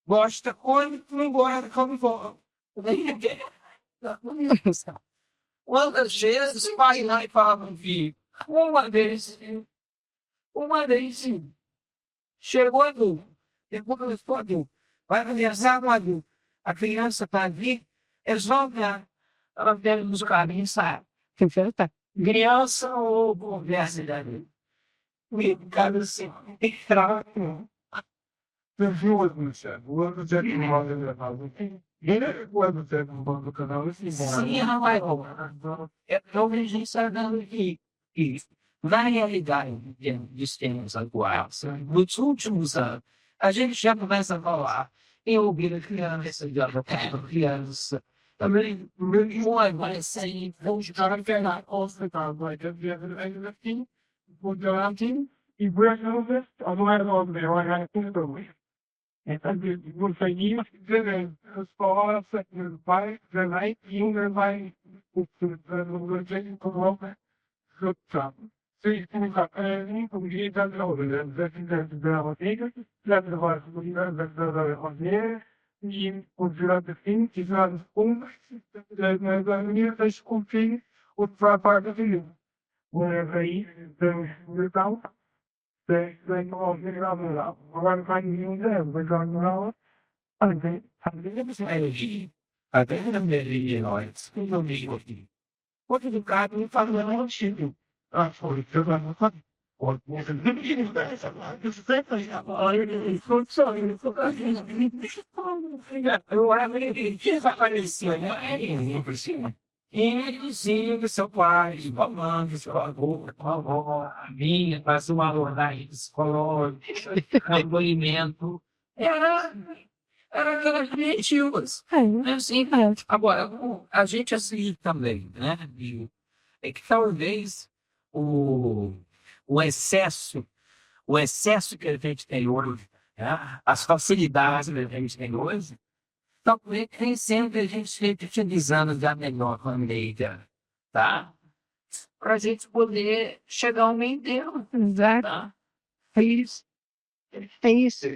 [SPEAKER 2] Gosta, come, não gosta, come, volta. Quantas vezes o pai lá e falava com o filho? Uma vez, chegou adulto, depois ficou adulto, vai conversar com o adulto. A criança está ali, resolve ela deve buscar a sabe? Criança ou conversa dali? Cada assim, entrar. O ano já que mora na casa. O ano já que mora no canal. Sim, rapaz. Eu vejo isso que na realidade de sistemas atuais, nos últimos anos, a gente já começa a falar em ouvir a criança, de advogar a criança. Também, meu pai vai sair, vou jogar a perna, hospital, vai ter que ver aqui, vou jogar aqui, e vou jogar, a mulher não vai jogar tudo. Então, você ia dizer, as palavras do pai, da mãe, e um vai, o que coloca, o se começar a mim, como dia da droga, da rotina, da rotina, da rotina, e o geral de fim, e geral de fundo, da minha das confins, o que vai para a vida. O raiz da legal, da geral moral. Agora vai nenhum deles, vai geral moral, a ver, é Até na minha nós, um amigo aqui. Outro do cara me falou, não, Chico. Ah, foi, eu não falei. Eu abri, desapareceu, né? E ele dizia que seu pai, falando, seu avô, a minha, faz uma abordagem psicológica, acolhimento. Era aquelas primitivas. Assim, agora, a gente assim também, né? É que talvez o, o excesso, o excesso que a gente tem hoje, né? As facilidades que a gente tem hoje, talvez nem sempre a gente esteja utilizando da melhor maneira, tá? Para a gente poder chegar ao meio termo,
[SPEAKER 1] Exato.
[SPEAKER 2] tá?
[SPEAKER 1] É isso. É isso.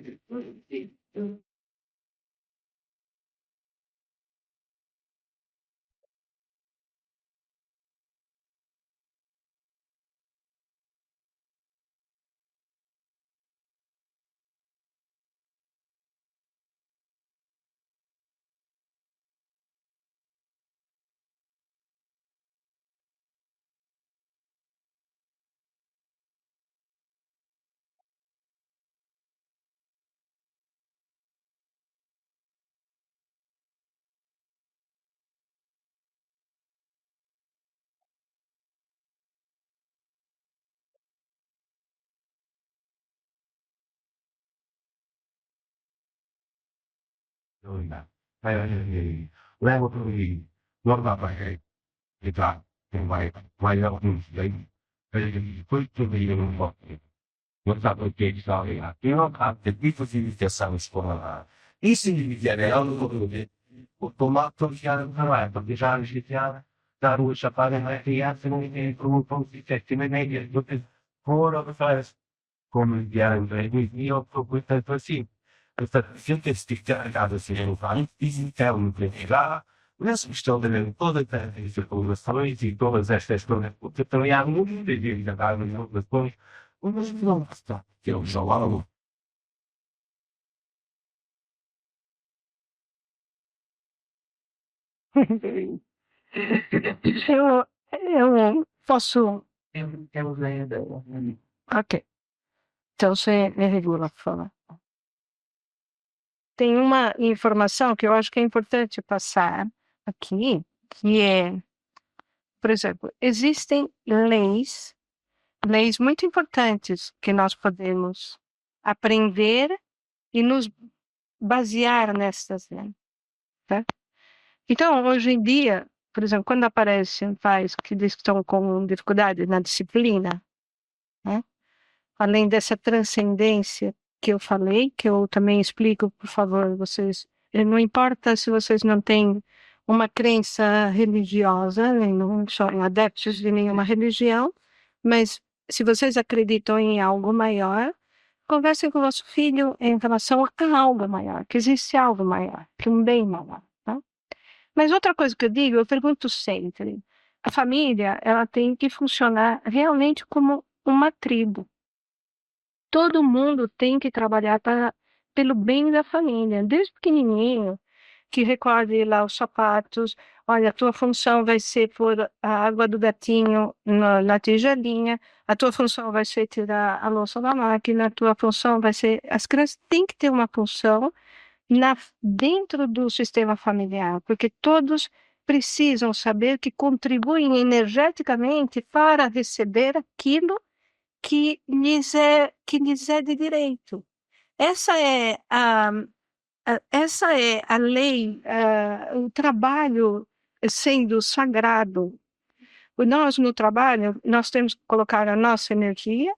[SPEAKER 2] Levo para mim, logo lá para aí, e tá, vai dar uns daí, depois tudo aí eu não vou. Não sabe o que eles falam lá. Tem uma parte de facilitação escolar. Isso é eu não vou ver. O tomate todo já não vai, porque já já rua chapada na criança, não tem como pão de festa, nem nem do que fora faz como enviar o rei e eu procuro tanto assim. Essa gente esticada assim, eu falo, digital no lá. Nessa questão de todas as informações e todas estas coisas, porque também há muito de gente que dá informações, mas não basta. Eu já logo.
[SPEAKER 1] Eu posso.
[SPEAKER 2] Temos ainda.
[SPEAKER 1] Ok. Então você me regula, por favor. Tem uma informação que eu acho que é importante passar aqui, que é, por exemplo, existem leis muito importantes que nós podemos aprender e nos basear nessas leis, tá? Então, hoje em dia, por exemplo, quando aparecem pais que estão com dificuldade na disciplina, né? Além dessa transcendência que eu falei, que eu também explico, por favor, vocês, não importa se vocês não têm uma crença religiosa, nem não são adeptos de nenhuma religião, mas se vocês acreditam em algo maior, conversem com o vosso filho em relação a algo maior, que existe algo maior, que um bem maior, tá? Mas outra coisa que eu digo, eu pergunto sempre, a família, ela tem que funcionar realmente como uma tribo. Todo mundo tem que trabalhar pelo bem da família, desde pequenininho, que recolhe lá os sapatos. Olha, a tua função vai ser pôr a água do gatinho na tigelinha, a tua função vai ser tirar a louça da máquina, a tua função vai ser. As crianças têm que ter uma função dentro do sistema familiar, porque todos precisam saber que contribuem energeticamente para receber aquilo que lhes é de direito. Essa é a lei, o trabalho sendo sagrado. Nós, no trabalho, nós temos que colocar a nossa energia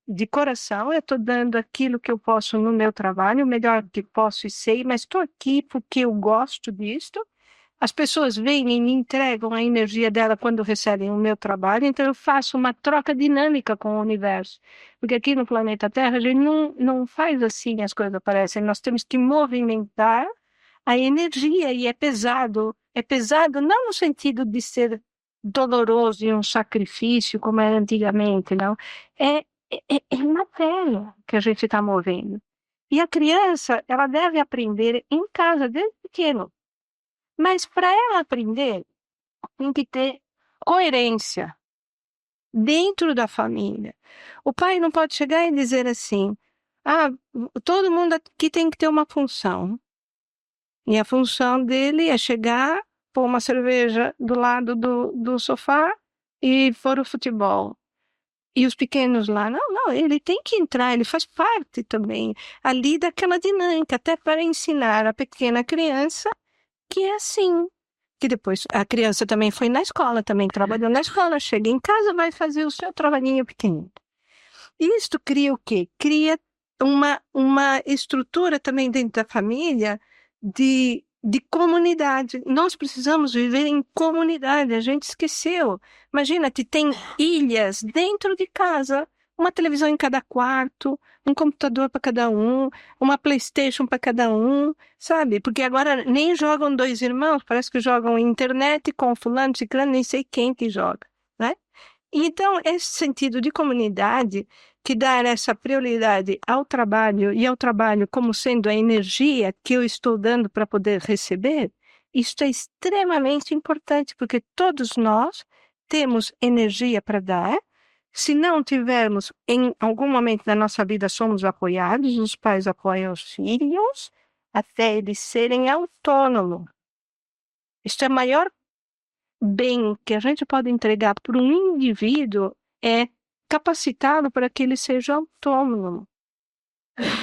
[SPEAKER 1] de coração, eu estou dando aquilo que eu posso no meu trabalho, o melhor que posso e sei, mas estou aqui porque eu gosto disto. As pessoas vêm e me entregam a energia dela quando recebem o meu trabalho, então eu faço uma troca dinâmica com o universo. Porque aqui no planeta Terra, a gente não faz assim as coisas aparecem, nós temos que movimentar a energia e é pesado. É pesado não no sentido de ser doloroso e um sacrifício, como era antigamente, não. É matéria que a gente está movendo. E a criança, ela deve aprender em casa, desde pequeno. Mas para ela aprender, tem que ter coerência dentro da família. O pai não pode chegar e dizer assim: ah, todo mundo aqui tem que ter uma função. E a função dele é chegar, pôr uma cerveja do lado do sofá e for o futebol. E os pequenos lá, não, ele tem que entrar, ele faz parte também ali daquela dinâmica, até para ensinar a pequena criança que é assim. Que depois a criança também foi na escola, também trabalhou na escola, chega em casa, vai fazer o seu trabalhinho pequenino. Isto cria o quê? Cria uma estrutura também dentro da família de comunidade. Nós precisamos viver em comunidade, a gente esqueceu. Imagina, tem ilhas dentro de casa, uma televisão em cada quarto, um computador para cada um, uma PlayStation para cada um, sabe? Porque agora nem jogam dois irmãos, parece que jogam internet com fulano, ciclano, nem sei quem que joga, né? Então, esse sentido de comunidade, que dá essa prioridade ao trabalho e ao trabalho como sendo a energia que eu estou dando para poder receber, isso é extremamente importante, porque todos nós temos energia para dar. Se não tivermos, em algum momento da nossa vida, somos apoiados, os pais apoiam os filhos até eles serem autônomos. Isso é a maior bem que a gente pode entregar para um indivíduo é capacitá-lo para que ele seja autônomo.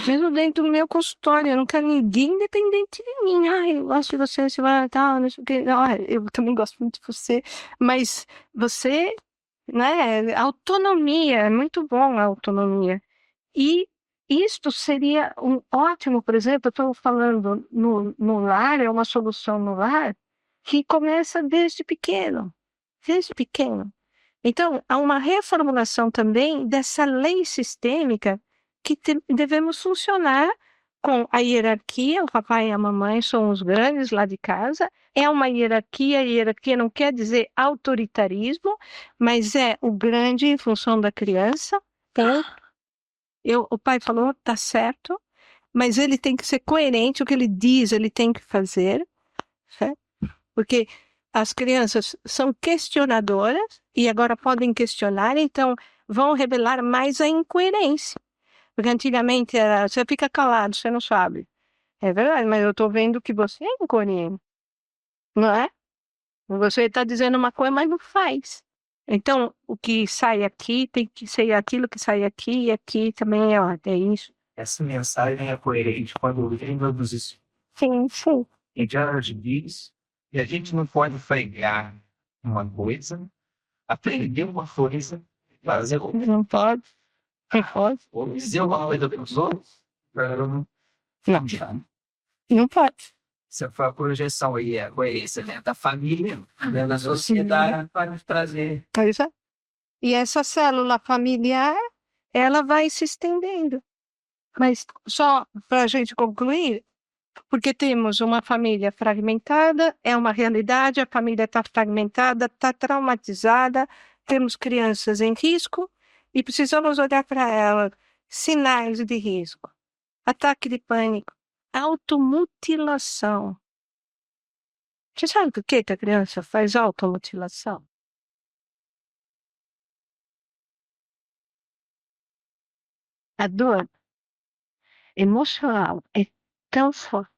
[SPEAKER 1] Mesmo dentro do meu consultório, eu não quero ninguém dependente de mim. Ai, eu gosto de você, você vai tal, não sei o quê. Eu também gosto muito de você, mas você, né, autonomia, é muito bom a autonomia. E isto seria um ótimo, por exemplo, eu estou falando no lar, é uma solução no lar, que começa desde pequeno, desde pequeno. Então, há uma reformulação também dessa lei sistêmica que devemos funcionar com a hierarquia, o papai e a mamãe são os grandes lá de casa, é uma hierarquia, a hierarquia não quer dizer autoritarismo, mas é o grande em função da criança, ponto. O pai falou, tá certo, mas ele tem que ser coerente, o que ele diz, ele tem que fazer, certo? Porque as crianças são questionadoras e agora podem questionar, então vão revelar mais a incoerência. Porque antigamente era, você fica calado, você não sabe. É verdade, mas eu estou vendo que você é incoerente, não é? Você está dizendo uma coisa, mas não faz. Então, o que sai aqui tem que ser aquilo que sai aqui, e aqui também é isso.
[SPEAKER 2] Essa mensagem é coerente quando vem dos espíritos
[SPEAKER 1] Sim.
[SPEAKER 2] em George diz que a gente não pode fregar uma coisa, aprender uma coisa, fazer outra.
[SPEAKER 1] Não pode. Não pode.
[SPEAKER 2] Ou dizer uma coisa para os outros,
[SPEAKER 1] Não pode.
[SPEAKER 2] se for a projeção aí, a coerência dentro da família, dentro da sociedade, vai nos trazer.
[SPEAKER 1] Pois é. E essa célula familiar, ela vai se estendendo. Mas só para a gente concluir, porque temos uma família fragmentada, é uma realidade, a família está fragmentada, está traumatizada, temos crianças em risco e precisamos olhar para ela. Sinais de risco, ataque de pânico, automutilação. Você sabe por que a criança faz automutilação? A dor emocional é tão forte,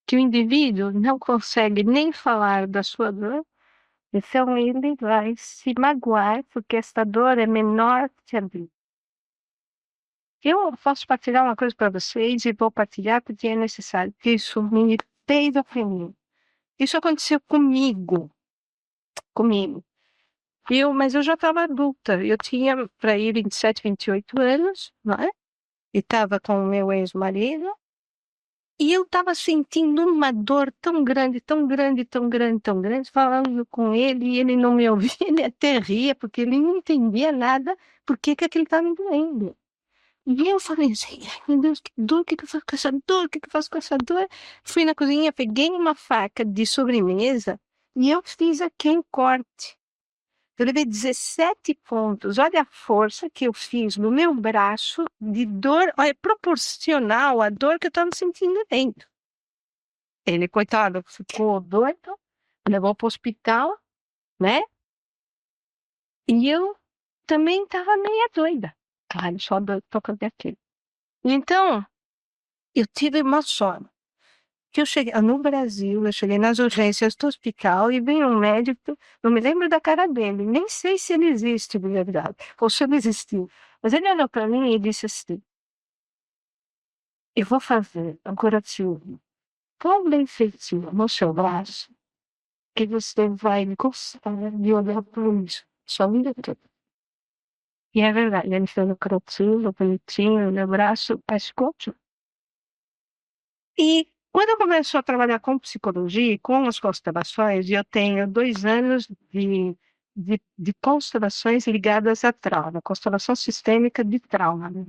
[SPEAKER 1] que o indivíduo não consegue nem falar da sua dor, então ele vai se magoar porque essa dor é menor que a dele. Eu posso partilhar uma coisa para vocês e vou partilhar porque é necessário, porque isso me fez aprender. Isso aconteceu comigo. Mas eu já estava adulta, eu tinha para ir 27, 28 anos, não é? E estava com o meu ex-marido, e eu estava sentindo uma dor tão grande, falando com ele, e ele não me ouvia, ele até ria, porque ele não entendia nada, por que aquilo estava me doendo. E eu falei assim, ai meu Deus, que dor, o que eu faço com essa dor, o que eu faço com essa dor? Fui na cozinha, peguei uma faca de sobremesa, e eu fiz aquele corte. Eu levei 17 pontos. Olha a força que eu fiz no meu braço de dor, olha, proporcional à dor que eu estava sentindo dentro. Ele, coitado, ficou doido, levou para o hospital, né? E eu também estava meia doida. Claro, só tocando aquilo. Então, eu tive uma sorte. Que eu cheguei no Brasil, eu cheguei nas urgências do hospital e veio um médico, não me lembro da cara dele, nem sei se ele existe de verdade, ou se ele existiu. Mas ele olhou para mim e disse assim: eu vou fazer um curativo tão bem feitinho no seu braço que você vai gostar de olhar para isso sua vida toda. E é verdade, ele fez o curativo bonitinho no meu braço, mas ótimo. E quando eu começo a trabalhar com psicologia e com as constelações, eu tenho 2 anos de constelações ligadas a trauma, constelação sistêmica de trauma. Né?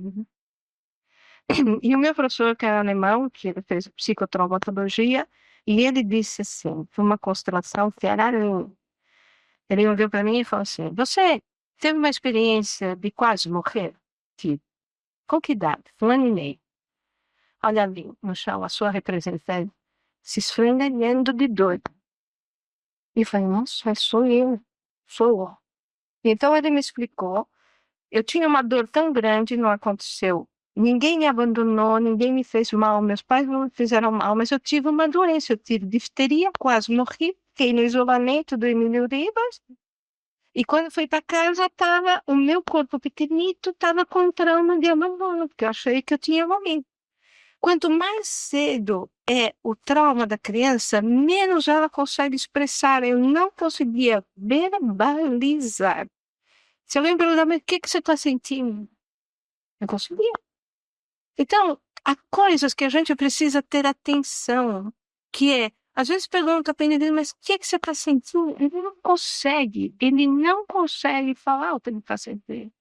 [SPEAKER 1] E o meu professor, que é alemão, que ele fez psicotraumatologia, e ele disse assim, foi uma constelação que era ele olhou para mim e falou assim: você teve uma experiência de quase morrer? Tive. Com que idade? 1 ano e meio. Olha ali no chão, a sua representante se esfrangalhando de dor. E eu falei, nossa, sou eu. Então ele me explicou. Eu tinha uma dor tão grande, não aconteceu. Ninguém me abandonou, ninguém me fez mal, meus pais não me fizeram mal, mas eu tive uma doença, eu tive difteria, quase morri, fiquei no isolamento do Emílio Ribas. E quando fui para casa, o meu corpo pequenito estava com trauma de abandono, porque eu achei que eu tinha morrido. Quanto mais cedo é o trauma da criança, menos ela consegue expressar. Eu não conseguia verbalizar. Se alguém perguntar, mas o que você está sentindo? Eu conseguia. Então, há coisas que a gente precisa ter atenção, que é, às vezes pergunta para ele, mas o que você está sentindo? Ele não consegue falar o que ele está sentindo.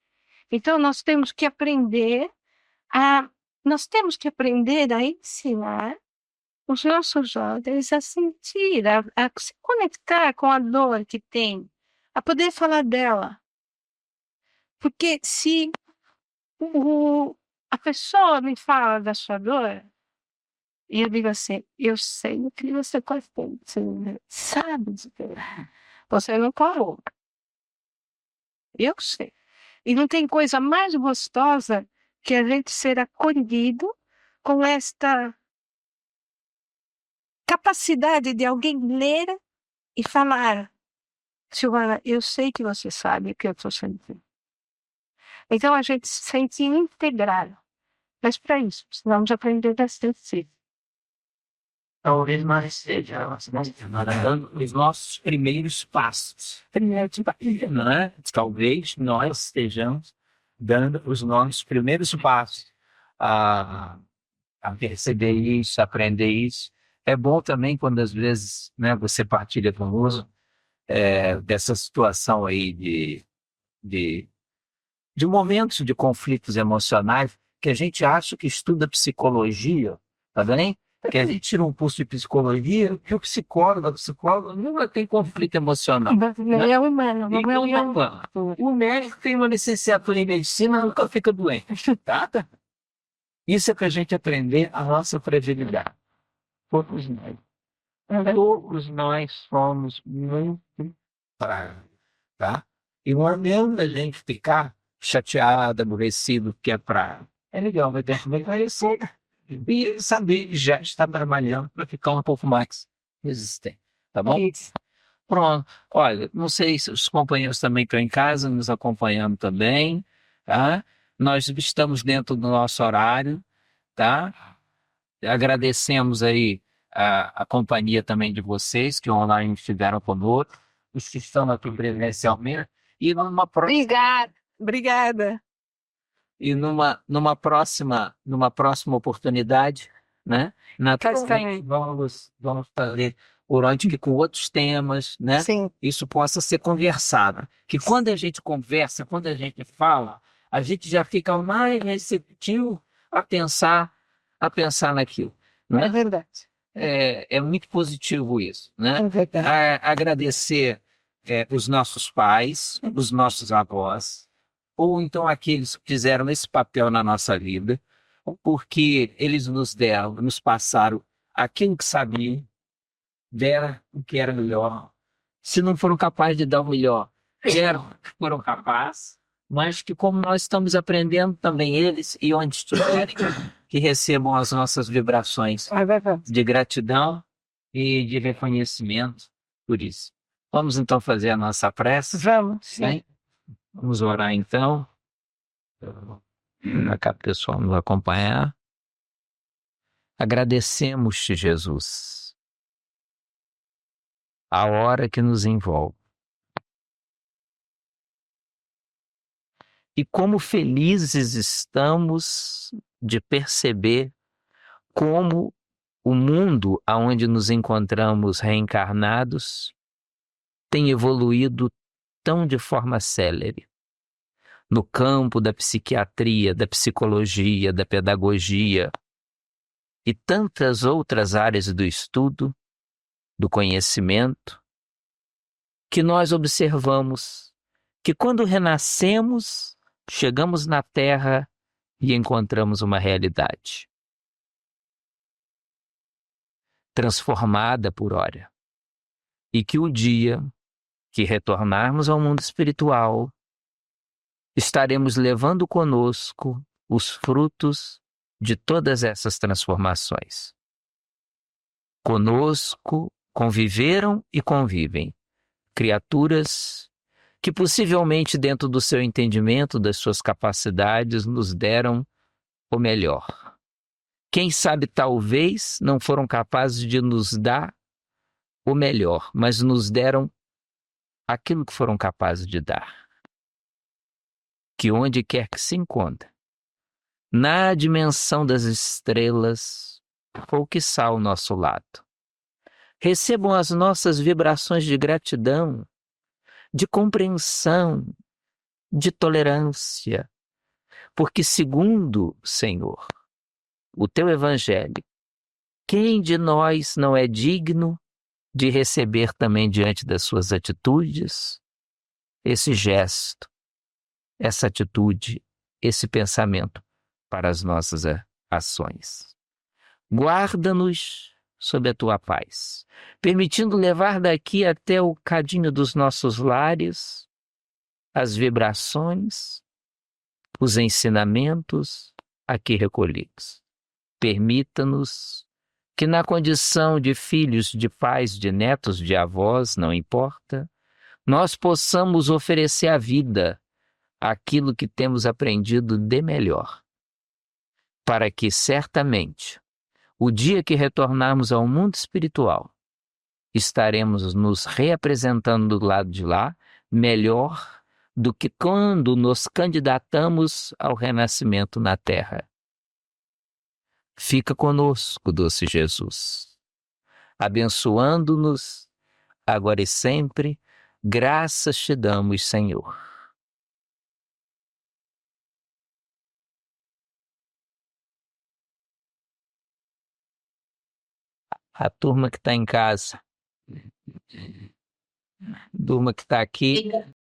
[SPEAKER 1] Então, nós temos que aprender a ensinar os nossos jovens a sentir, a se conectar com a dor que tem, a poder falar dela. Porque se a pessoa me fala da sua dor, e eu digo assim, eu sei o que você pode ter, você sabe de ter. Você não parou. Eu sei. E não tem coisa mais gostosa que a gente ser acolhido com esta capacidade de alguém ler e falar: Silvana, eu sei que você sabe o que eu estou sentindo. Então a gente se sente integrado. Mas para isso, precisamos aprender bastante.
[SPEAKER 2] Talvez nós estejamos dando os nossos primeiros passos. Né? Talvez nós estejamos dando os nossos primeiros passos a perceber isso, a aprender isso. É bom também quando às vezes, né, você partilha conosco dessa situação aí de momentos de conflitos emocionais que a gente acha que estuda psicologia, tá bem? Que a gente tira um curso de psicologia, que o psicólogo, a psicóloga nunca tem conflito emocional.
[SPEAKER 1] Não é humano, não é
[SPEAKER 2] Então,
[SPEAKER 1] humano.
[SPEAKER 2] o médico tem uma licenciatura em medicina, nunca fica doente, tá? Isso é para a gente aprender a nossa fragilidade. Todos nós somos muito frágeis, tá? E não adianta a gente ficar chateado, aborrecido, porque é praia. É legal, vai ter que conhecer e saber que já está trabalhando para ficar um pouco mais resistente, tá bom? Pronto. Olha, não sei se os companheiros também estão em casa, nos acompanhando também, tá? Nós estamos dentro do nosso horário, tá? Agradecemos aí a companhia também de vocês que online estiveram conosco, os que estão aqui presencialmente, e
[SPEAKER 1] Obrigada.
[SPEAKER 2] e numa próxima oportunidade, né? Naturalmente, vamos fazer por onde que com outros temas, né?
[SPEAKER 1] Sim.
[SPEAKER 2] Isso possa ser conversado. Que quando a gente conversa, quando a gente fala, a gente já fica mais receptivo a pensar naquilo,
[SPEAKER 1] É
[SPEAKER 2] né?
[SPEAKER 1] verdade.
[SPEAKER 2] É muito positivo isso, né?
[SPEAKER 1] É verdade.
[SPEAKER 2] Agradecer os nossos pais, os nossos avós, ou então aqueles que fizeram esse papel na nossa vida, porque eles nos deram, nos passaram aquilo que sabiam, deram o que era melhor. Se não foram capazes de dar o melhor, deram o que foram capazes, mas que como nós estamos aprendendo também eles, e onde estiverem, que recebam as nossas vibrações de gratidão e de reconhecimento por isso. Vamos então fazer a nossa prece?
[SPEAKER 1] Vamos, sim.
[SPEAKER 2] Bem? Vamos orar então, para cá o pessoal nos acompanhar. Agradecemos-te, Jesus, a hora que nos envolve. E como felizes estamos de perceber como o mundo aonde nos encontramos reencarnados tem evoluído tão de forma célere. No campo da psiquiatria, da psicologia, da pedagogia e tantas outras áreas do estudo, do conhecimento, que nós observamos que quando renascemos, chegamos na Terra e encontramos uma realidade transformada por ora. E que o dia que retornarmos ao mundo espiritual, estaremos levando conosco os frutos de todas essas transformações. Conosco conviveram e convivem criaturas que possivelmente dentro do seu entendimento, das suas capacidades, nos deram o melhor. Quem sabe talvez não foram capazes de nos dar o melhor, mas nos deram aquilo que foram capazes de dar. Que onde quer que se encontre, na dimensão das estrelas, ou quiçá ao nosso lado, recebam as nossas vibrações de gratidão, de compreensão, de tolerância, porque segundo, Senhor, o teu evangelho, quem de nós não é digno de receber também diante das suas atitudes esse gesto, essa atitude, esse pensamento para as nossas ações. Guarda-nos sob a tua paz, permitindo levar daqui até o cadinho dos nossos lares as vibrações, os ensinamentos aqui recolhidos. Permita-nos que na condição de filhos, de pais, de netos, de avós, não importa, nós possamos oferecer à vida aquilo que temos aprendido de melhor, para que certamente, o dia que retornarmos ao mundo espiritual, estaremos nos reapresentando do lado de lá melhor do que quando nos candidatamos ao renascimento na Terra. Fica conosco, doce Jesus, abençoando-nos agora e sempre. Graças te damos, Senhor. A turma que está em casa, turma que está aqui,